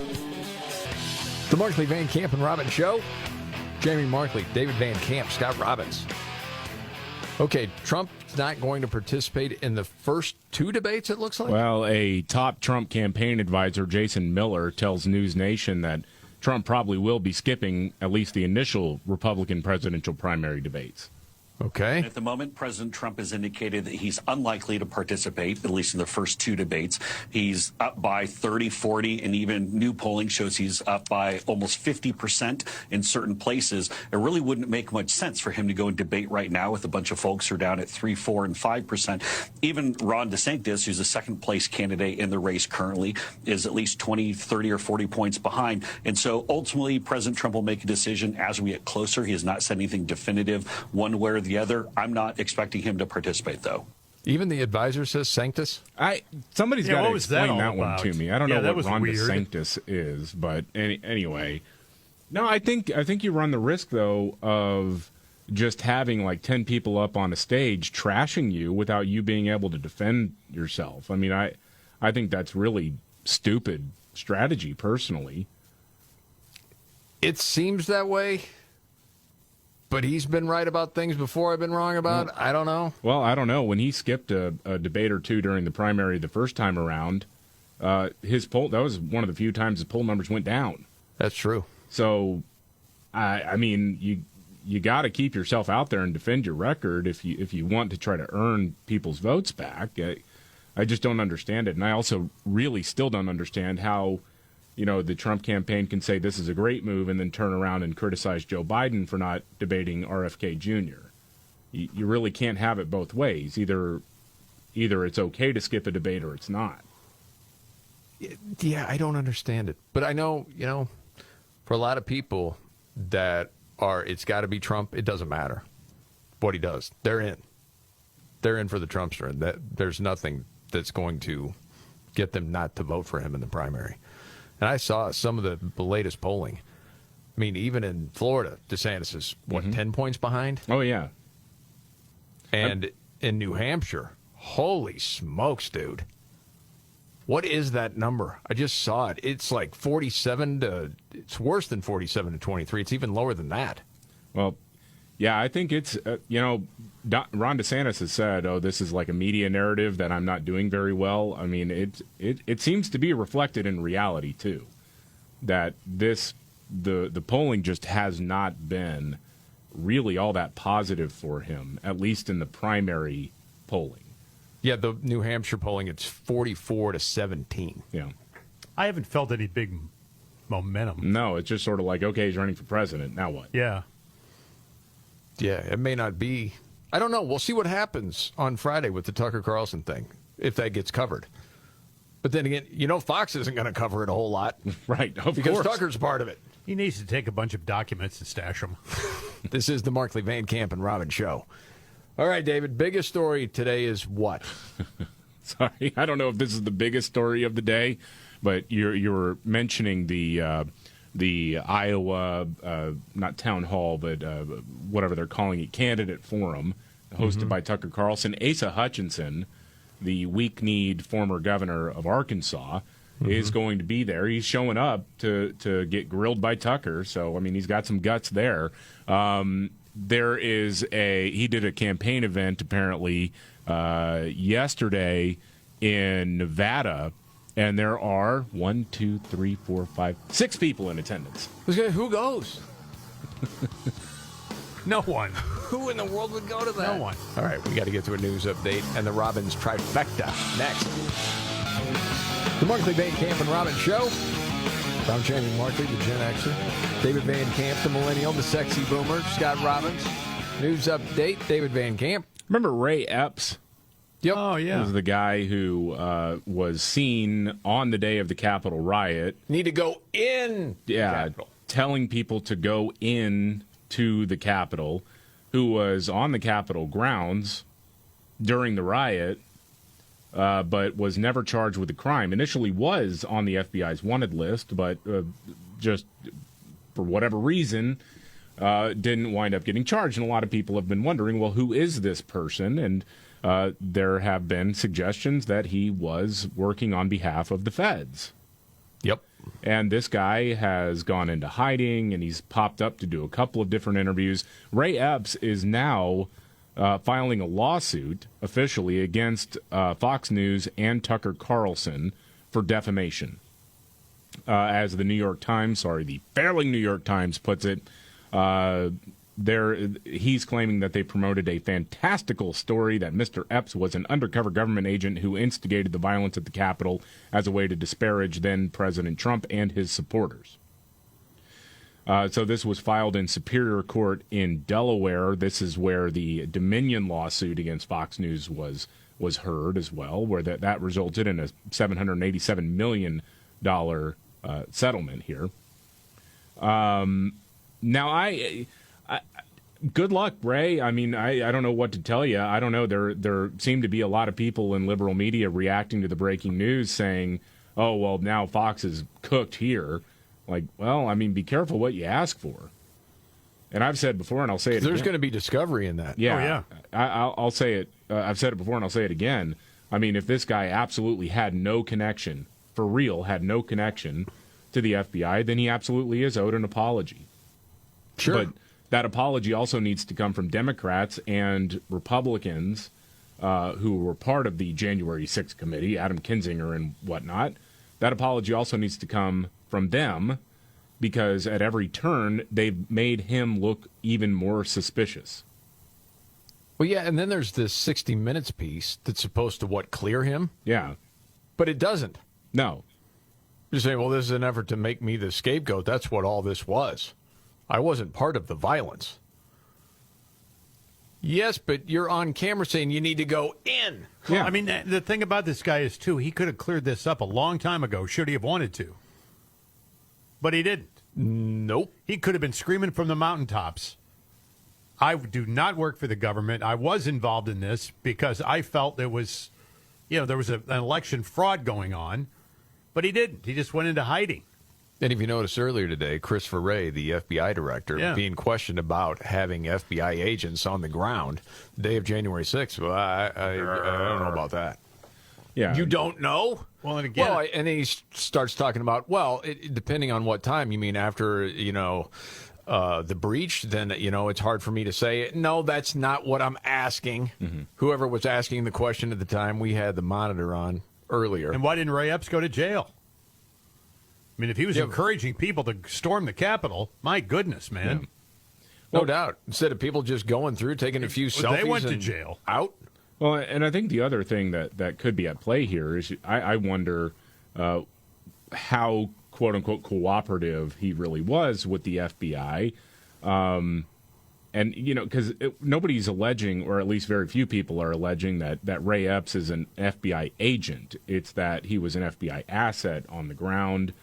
The Markley, Van Camp, and Robbins Show. Jamie Markley, David Van Camp, Scott Robbins. Okay, Trump's not going to participate in the first two debates, it looks like? Well, a top Trump campaign advisor, Jason Miller, tells News Nation that Trump probably will be skipping at least the initial Republican presidential primary debates. Okay. At the moment, President Trump has indicated that he's unlikely to participate, at least in the first two debates. He's up by 30, 40, and even new polling shows he's up by almost 50% in certain places. It really wouldn't make much sense for him to go and debate right now with a bunch of folks who are down at 3, 4, and 5%. Even Ron DeSantis, who's the second place candidate in the race currently, is at least 20, 30, or 40 points behind. And so ultimately, President Trump will make a decision as we get closer. He has not said anything definitive one way or the other. I'm not expecting him to participate, though. Even the advisor says sanctus? Somebody's got to explain that one about? to me. I don't Yeah, know that what was Ron weird. DeSantis is, but anyway. No, I think you run the risk, though, of just having like 10 people up on a stage trashing you without you being able to defend yourself. I mean, I think that's really stupid strategy, personally. It seems that way. But he's been right about things before I've been wrong about. I don't know. Well, I don't know. When he skipped a debate or two during the primary the first time around, his poll, that was one of the few times his poll numbers went down. That's true. So, I mean, you got to keep yourself out there and defend your record if you want to try to earn people's votes back. I just don't understand it, and I also really still don't understand how, the Trump campaign can say this is a great move and then turn around and criticize Joe Biden for not debating RFK Jr. You really can't have it both ways. Either it's okay to skip a debate or it's not. Yeah, I don't understand it. But I know, for a lot of people that it's got to be Trump, it doesn't matter what he does. They're in. They're in for the Trumpster. And there's nothing that's going to get them not to vote for him in the primary. And I saw some of the latest polling. I mean, even in Florida, DeSantis is, 10 points behind? Oh, yeah. And in New Hampshire, holy smokes, dude. What is that number? I just saw it. It's like 47 to, it's worse than 47 to 23. It's even lower than that. Well, yeah, I think it's, Ron DeSantis has said, this is like a media narrative that I'm not doing very well. I mean, it seems to be reflected in reality, too, that the polling just has not been really all that positive for him, at least in the primary polling. Yeah, the New Hampshire polling, it's 44 to 17. Yeah. I haven't felt any big momentum. No, it's just sort of like, okay, he's running for president. Now what? Yeah. Yeah, it may not be. I don't know. We'll see what happens on Friday with the Tucker Carlson thing, if that gets covered. But then again, Fox isn't going to cover it a whole lot. Right, because Tucker's part of it. He needs to take a bunch of documents and stash them. This is the Markley, Van Camp, and Robbins show. All right, David, biggest story today is what? Sorry, I don't know if this is the biggest story of the day, but you're mentioning the Iowa, not town hall, but whatever they're calling it, candidate forum, hosted by Tucker Carlson. Asa Hutchinson, the weak-kneed former governor of Arkansas, is going to be there. He's showing up to get grilled by Tucker, so, I mean, he's got some guts there. He did a campaign event, apparently, yesterday in Nevada, and there are 6 people in attendance. Who goes? No one. Who in the world would go to that? No one. All right, we got to get to a news update and the Robbins trifecta next. The Markley, Van Camp, and Robbins show. I'm Shannon Markley, the Gen Xer. David Van Camp, the Millennial, the sexy boomer. Scott Robbins. News update, David Van Camp. Remember Ray Epps? Yep. Oh, yeah. Was the guy who was seen on the day of the Capitol riot. Need to go in. Yeah, telling people to go in to the Capitol, who was on the Capitol grounds during the riot, but was never charged with a crime. Initially was on the FBI's wanted list, but just for whatever reason, didn't wind up getting charged. And a lot of people have been wondering, well, who is this person? And there have been suggestions that he was working on behalf of the feds. Yep. And this guy has gone into hiding, and he's popped up to do a couple of different interviews. Ray Epps is now filing a lawsuit officially against Fox News and Tucker Carlson for defamation. As the Failing New York Times puts it, he's claiming that they promoted a fantastical story that Mr. Epps was an undercover government agent who instigated the violence at the Capitol as a way to disparage then President Trump and his supporters. So this was filed in Superior Court in Delaware. This is where the Dominion lawsuit against Fox News was heard as well, where that resulted in a $787 million settlement here. Now, I good luck, Ray. I mean, I don't know what to tell you. I don't know. There seem to be a lot of people in liberal media reacting to the breaking news saying, oh, well, now Fox is cooked here. Like, well, I mean, be careful what you ask for. And I've said before, and I'll say it again. There's going to be discovery in that. Yeah. Oh, yeah. I'll say it. I've said it before, and I'll say it again. I mean, if this guy absolutely had no connection, for real, had no connection to the FBI, then he absolutely is owed an apology. Sure. But that apology also needs to come from Democrats and Republicans who were part of the January 6th committee, Adam Kinzinger and whatnot. That apology also needs to come from them, because at every turn, they've made him look even more suspicious. Well, yeah, and then there's this 60 Minutes piece that's supposed to, clear him? Yeah. But it doesn't. No. You're saying, well, this is an effort to make me the scapegoat. That's what all this was. I wasn't part of the violence. Yes, but you're on camera saying you need to go in. Yeah. I mean, the thing about this guy is, too, he could have cleared this up a long time ago, should he have wanted to. But he didn't. Nope. He could have been screaming from the mountaintops. I do not work for the government. I was involved in this because I felt there was, there was an election fraud going on. But he didn't. He just went into hiding. And if you noticed earlier today, Christopher Wray, the FBI director, being questioned about having FBI agents on the ground the day of January 6th. Well, I don't know about that. Yeah. You don't know? Well, and again... Well, and then he starts talking about, depending on what time. You mean after, the breach, then, it's hard for me to say, no, that's not what I'm asking. Mm-hmm. Whoever was asking the question at the time, we had the monitor on earlier. And why didn't Ray Epps go to jail? I mean, if he was encouraging people to storm the Capitol, my goodness, man. Yeah. No doubt. Instead of people just going through, taking a few selfies they went to and jail. Out. Well, and I think the other thing that could be at play here is I wonder how, quote-unquote, cooperative he really was with the FBI. And, because nobody's alleging, or at least very few people are alleging, that Ray Epps is an FBI agent. It's that he was an FBI asset on the ground,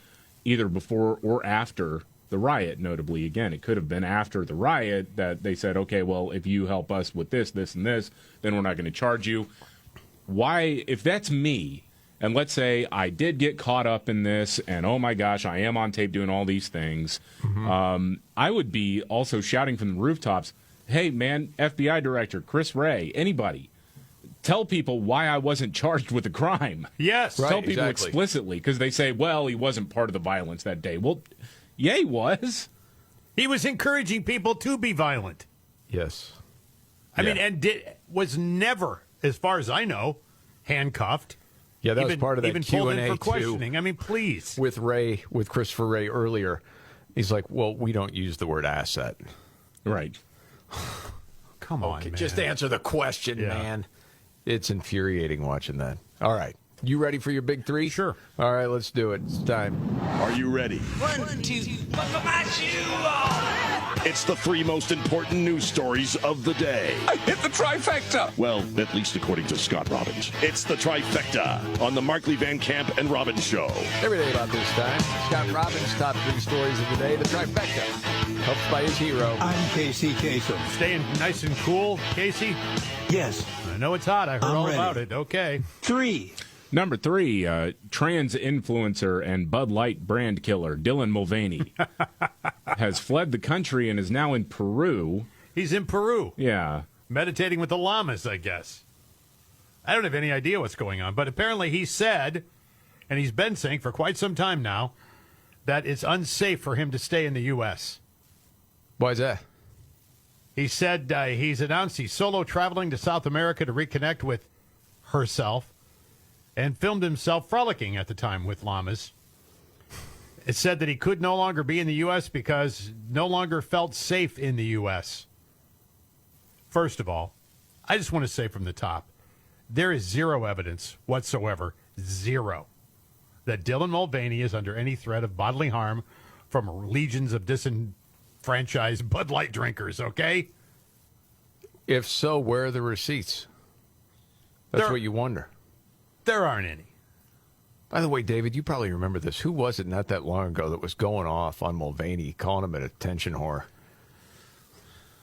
either before or after the riot, notably. Again, it could have been after the riot that they said, okay, well, if you help us with this, this, and this, then we're not going to charge you. Why, if that's me, and let's say I did get caught up in this, and oh my gosh, I am on tape doing all these things, I would be also shouting from the rooftops, hey, man, FBI director, Chris Wray, anybody, tell people why I wasn't charged with a crime. Yes. Tell people explicitly, because they say, well, he wasn't part of the violence that day. Well, yeah, he was. He was encouraging people to be violent. Yes. I mean, and was never, as far as I know, handcuffed. Yeah, that was part of that Q&A pulled in for questioning. Too, I mean, please. With Christopher Wray earlier, he's like, well, we don't use the word asset. Right. Come on, man. Just answer the question, man. It's infuriating watching that. All right. You ready for your big three? Sure. All right, let's do it. It's time. Are you ready? 1, 2, buckle my shoe on. It's the three most important news stories of the day. I hit the trifecta. Well, at least according to Scott Robbins. It's the trifecta on the Markley, Van Camp, and Robbins Show. Every day about this time, Scott Robbins' top three stories of the day, the trifecta. Helped by his hero. I'm Casey Kasem. Staying nice and cool, Casey? Yes. I know it's hot. I heard all about it. Okay. 3. Number 3, trans influencer and Bud Light brand killer Dylan Mulvaney has fled the country and is now in Peru. He's in Peru. Yeah. Meditating with the llamas, I guess. I don't have any idea what's going on, but apparently he said, and he's been saying for quite some time now, that it's unsafe for him to stay in the U.S. Why is that? He said he's announced he's solo traveling to South America to reconnect with herself and filmed himself frolicking at the time with llamas. It said that he could no longer be in the U.S. because no longer felt safe in the U.S. First of all, I just want to say from the top, there is zero evidence whatsoever, zero, that Dylan Mulvaney is under any threat of bodily harm from legions of disenfranchised Bud Light drinkers, okay? If so, where are the receipts? That's what you wonder. There aren't any. By the way, David, you probably remember this. Who was it not that long ago that was going off on Mulvaney, calling him an attention whore?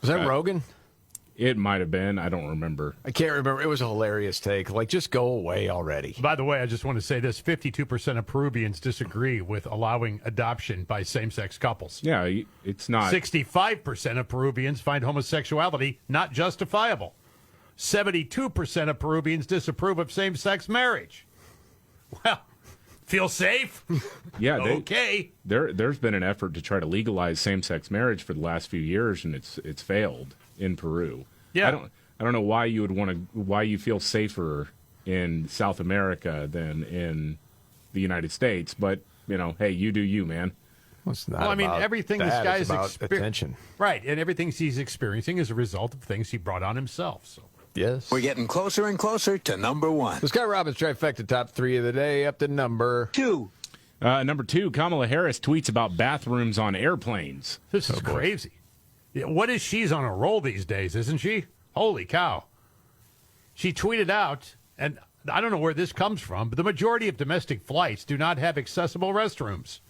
Was that Rogan? It might have been. I don't remember. I can't remember. It was a hilarious take. Like, just go away already. By the way, I just want to say this. 52% of Peruvians disagree with allowing adoption by same-sex couples. Yeah, it's not. 65% of Peruvians find homosexuality not justifiable. 72% of Peruvians disapprove of same-sex marriage. Well, feel safe? Yeah. Okay. There's been an effort to try to legalize same-sex marriage for the last few years, and it's failed in Peru. Yeah. I don't know why you would why you feel safer in South America than in the United States, but hey, you do you, man. Well, it's not well, I mean, everything this guy is attention, right? And everything he's experiencing is a result of things he brought on himself. So. Yes. We're getting closer and closer to number one. The Scott Robbins trifecta top 3 of the day, up to number 2. Number 2, Kamala Harris tweets about bathrooms on airplanes. This is crazy. Yeah, what is she's on a roll these days, isn't she? Holy cow. She tweeted out, and I don't know where this comes from, but the majority of domestic flights do not have accessible restrooms.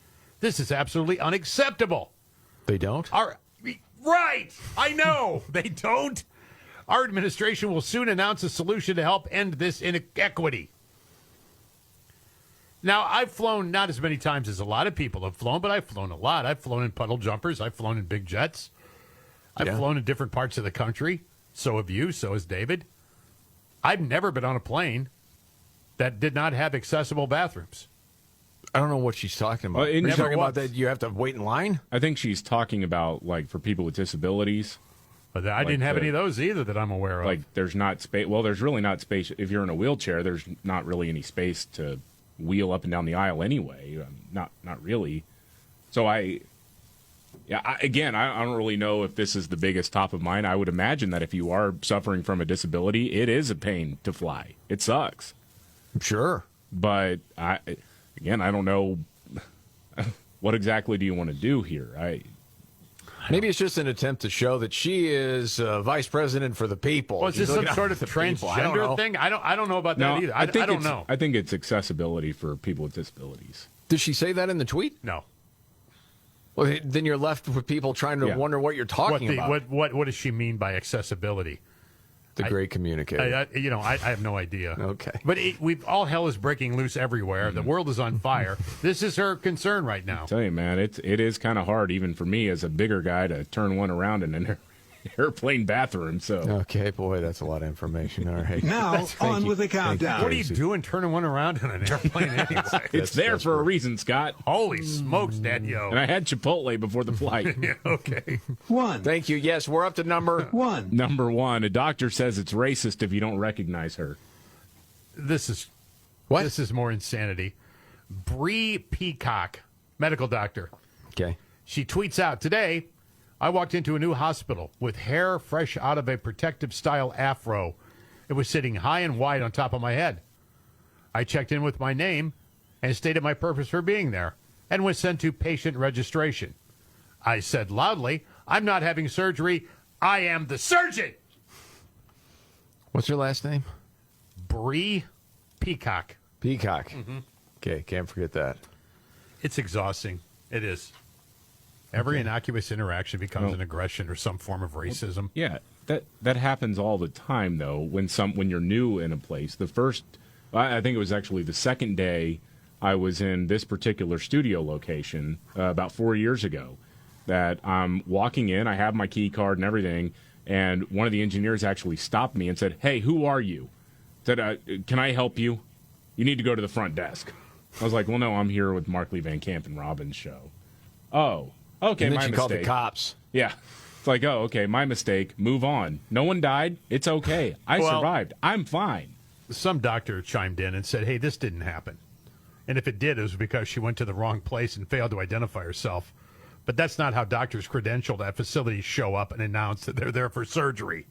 This is absolutely unacceptable. They don't? Right. I know. They don't. Our administration will soon announce a solution to help end this inequity. Now, I've flown not as many times as a lot of people have flown, but I've flown a lot. I've flown in puddle jumpers. I've flown in big jets. I've flown in different parts of the country. So have you. So has David. I've never been on a plane that did not have accessible bathrooms. I don't know what she's talking about. Are you talking about that you have to wait in line? I think she's talking about, like, for people with disabilities. But I didn't have any of those either that I'm aware of. Like, there's not space. Well, there's really not space. If you're in a wheelchair, there's not really any space to wheel up and down the aisle anyway. Not really. So I don't really know if this is the biggest top of mind. I would imagine that if you are suffering from a disability, it is a pain to fly. It sucks. I'm sure. But I don't know what exactly do you want to do here. Maybe it's just an attempt to show that she is vice president for the people. Well, is this some sort of transgender thing? I don't know about that either. I don't know. I think it's accessibility for people with disabilities. Did she say that in the tweet? No. Well, then you're left with people trying to wonder what you're talking about. What does she mean by accessibility? The great communicator. I have no idea. Okay. But all hell is breaking loose everywhere. The world is on fire. This is her concern right now. I tell you, man, it is kind of hard, even for me as a bigger guy, to turn one around in an airplane bathroom. So okay, boy, that's a lot of information. All right. Now, on with the countdown. What are you doing turning one around in an airplane anyway? It's there for a reason, Scott. Holy smokes, Dad-yo. And I had Chipotle before the flight. Yeah, okay. 1. Thank you. Yes, we're up to number 1. Number 1. A doctor says it's racist if you don't recognize her. This is more insanity. Bree Peacock, medical doctor. Okay. She tweets out, today, I walked into a new hospital with hair fresh out of a protective-style afro. It was sitting high and wide on top of my head. I checked in with my name and stated my purpose for being there and was sent to patient registration. I said loudly, I'm not having surgery. I am the surgeon. What's her last name? Bree Peacock. Peacock. Mm-hmm. Okay, can't forget that. It's exhausting. It is. Every innocuous interaction becomes an aggression or some form of racism. Yeah, that happens all the time, though. When you're new in a place, I think it was actually the second day I was in this particular studio location about 4 years ago. That I'm walking in, I have my key card and everything, and one of the engineers actually stopped me and said, "Hey, who are you?" Said, "Can I help you? You need to go to the front desk." I was like, "Well, no, I'm here with Markley, Van Camp, and Robbins show." Oh. Okay, and then my she mistake. called the cops. Yeah. It's like, oh, okay, my mistake. Move on. No one died. It's okay. I survived. I'm fine. Some doctor chimed in and said, hey, this didn't happen. And if it did, it was because she went to the wrong place and failed to identify herself. But that's not how doctors credentialed at facilities show up and announce that they're there for surgery.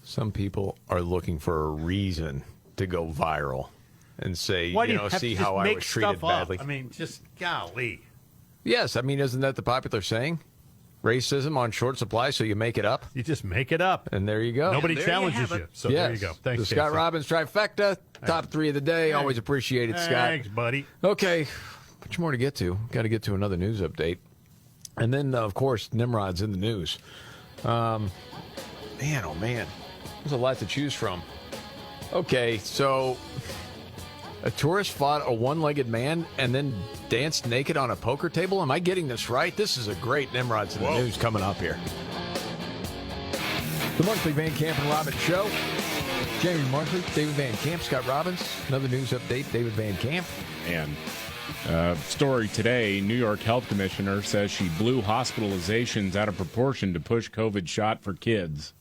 Some people are looking for a reason to go viral and say, see how I was treated badly. I mean, just golly. Yes, I mean, isn't that the popular saying? Racism on short supply, so you make it up? You just make it up. And there you go. Nobody challenges you. So there you go. Thanks, the Scott Robbins trifecta, top 3 of the day. Always appreciate it, Scott. Thanks, buddy. Okay, much more to get to. Got to get to another news update. And then, of course, Nimrod's in the news. Man, oh, man. There's a lot to choose from. Okay, so a tourist fought a one-legged man and then danced naked on a poker table? Am I getting this right? This is a great Nimrod's in the news coming up here. The monthly Van Camp and Robbins show. Jamie Markley, David Van Camp, Scott Robbins. Another news update, David Van Camp. And story today, New York Health Commissioner says she blew hospitalizations out of proportion to push COVID shot for kids.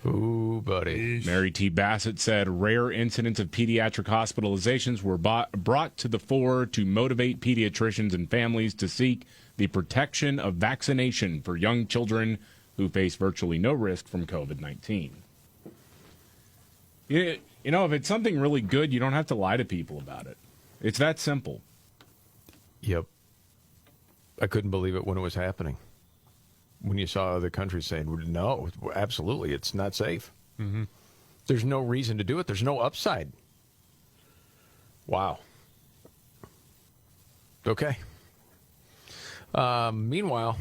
Ooh, buddy. Mary T. Bassett said rare incidents of pediatric hospitalizations were brought to the fore to motivate pediatricians and families to seek the protection of vaccination for young children who face virtually no risk from COVID-19. You know, if it's something really good, you don't have to lie to people about it. It's that simple. Yep. I couldn't believe it when it was happening. When you saw other countries saying, no, absolutely, it's not safe. Mm-hmm. There's no reason to do it. There's no upside. Wow. Okay. Meanwhile,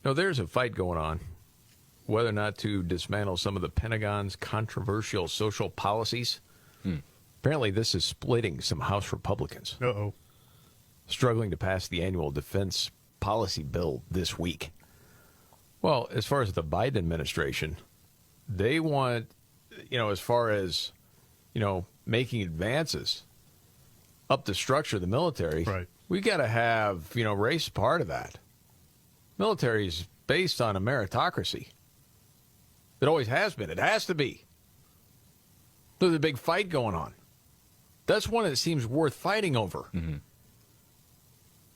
there's a fight going on whether or not to dismantle some of the Pentagon's controversial social policies. Apparently, this is splitting some House Republicans. Uh-oh. Struggling to pass the annual defense policy bill this week. Well, as far as the Biden administration, they want, as far as, making advances up the structure of the military, right. We got to have, race part of that. Military is based on a meritocracy. It always has been. It has to be. There's a big fight going on. That's one that seems worth fighting over. Mm-hmm.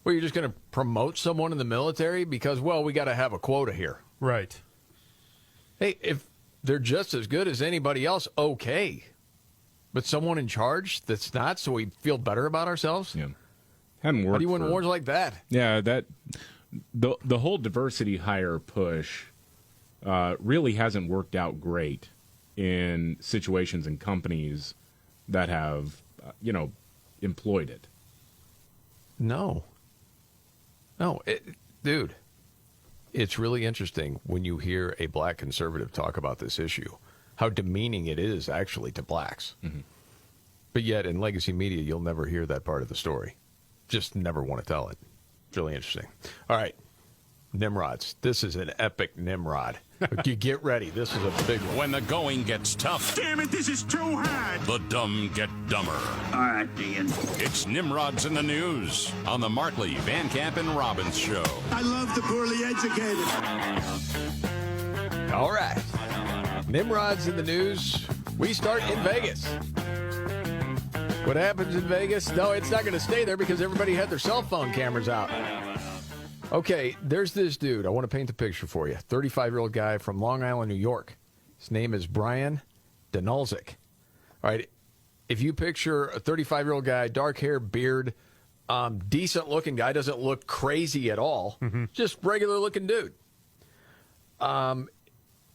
Well, you're just going to promote someone in the military because, we got to have a quota here. Right. Hey, if they're just as good as anybody else, okay. But someone in charge that's not, so we feel better about ourselves? Yeah. Hadn't worked. How do you win wars like that? Yeah, the whole diversity hire push really hasn't worked out great in situations and companies that have, employed it. No, dude, it's really interesting when you hear a black conservative talk about this issue, how demeaning it is actually to blacks. Mm-hmm. But yet in legacy media, you'll never hear that part of the story. Just never want to tell it. It's really interesting. All right, Nimrods. This is an epic Nimrod. You get ready. This is a big one. When the going gets tough. Damn it, this is too hard. The dumb get dumber. All right, Ian. It's Nimrod's in the news on the Markley, Van Camp, and Robbins show. I love the poorly educated. All right. Nimrod's in the news. We start in Vegas. What happens in Vegas? No, it's not going to stay there because everybody had their cell phone cameras out. Okay, there's this dude. I want to paint the picture for you. 35-year-old guy from Long Island, New York. His name is Brian Donalczyk. All right, if you picture a 35-year-old guy, dark hair, beard, decent-looking guy, doesn't look crazy at all, just regular-looking dude.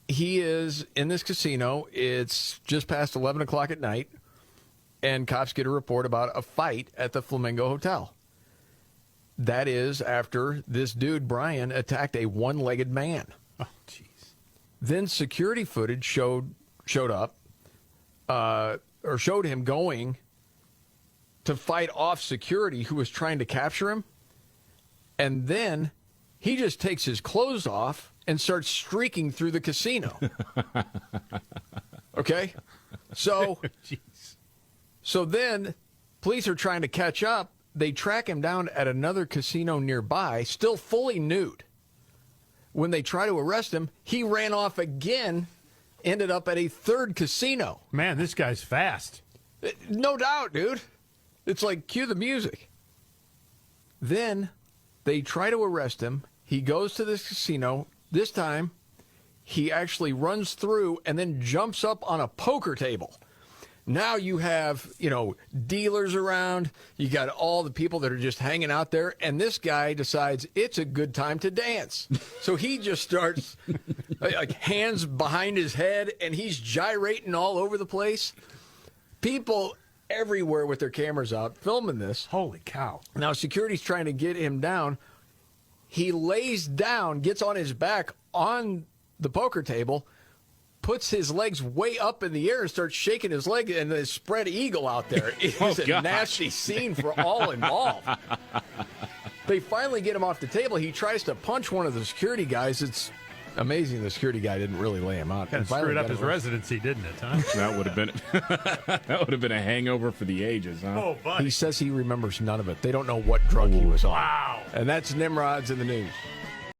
He is in this casino. It's just past 11 o'clock at night, and cops get a report about a fight at the Flamingo Hotel. That is after this dude, Brian, attacked a one-legged man. Oh, jeez. Then security footage showed up, or showed him going to fight off security who was trying to capture him. And then he just takes his clothes off and starts streaking through the casino. Okay? So then police are trying to catch up. They track him down at another casino nearby, still fully nude. When they try to arrest him, he ran off again, ended up at a third casino. Man, this guy's fast. No doubt, dude. It's like, cue the music. Then they try to arrest him. He goes to this casino. This time, he actually runs through and then jumps up on a poker table. Now you have, dealers around. You got all the people that are just hanging out there. And this guy decides it's a good time to dance. So he just starts, like, hands behind his head, and he's gyrating all over the place. People everywhere with their cameras out filming this. Holy cow. Now security's trying to get him down. He lays down, gets on his back on the poker table, puts his legs way up in the air and starts shaking his leg, and the spread eagle out there. It's a nasty scene for all involved. They finally get him off the table. He tries to punch one of the security guys. It's amazing the security guy didn't really lay him out. Kind of screwed up his residency, didn't it, huh? That would have been a hangover for the ages, huh? Oh, buddy. He says he remembers none of it. They don't know what drug he was on. Wow. And that's Nimrod's in the news.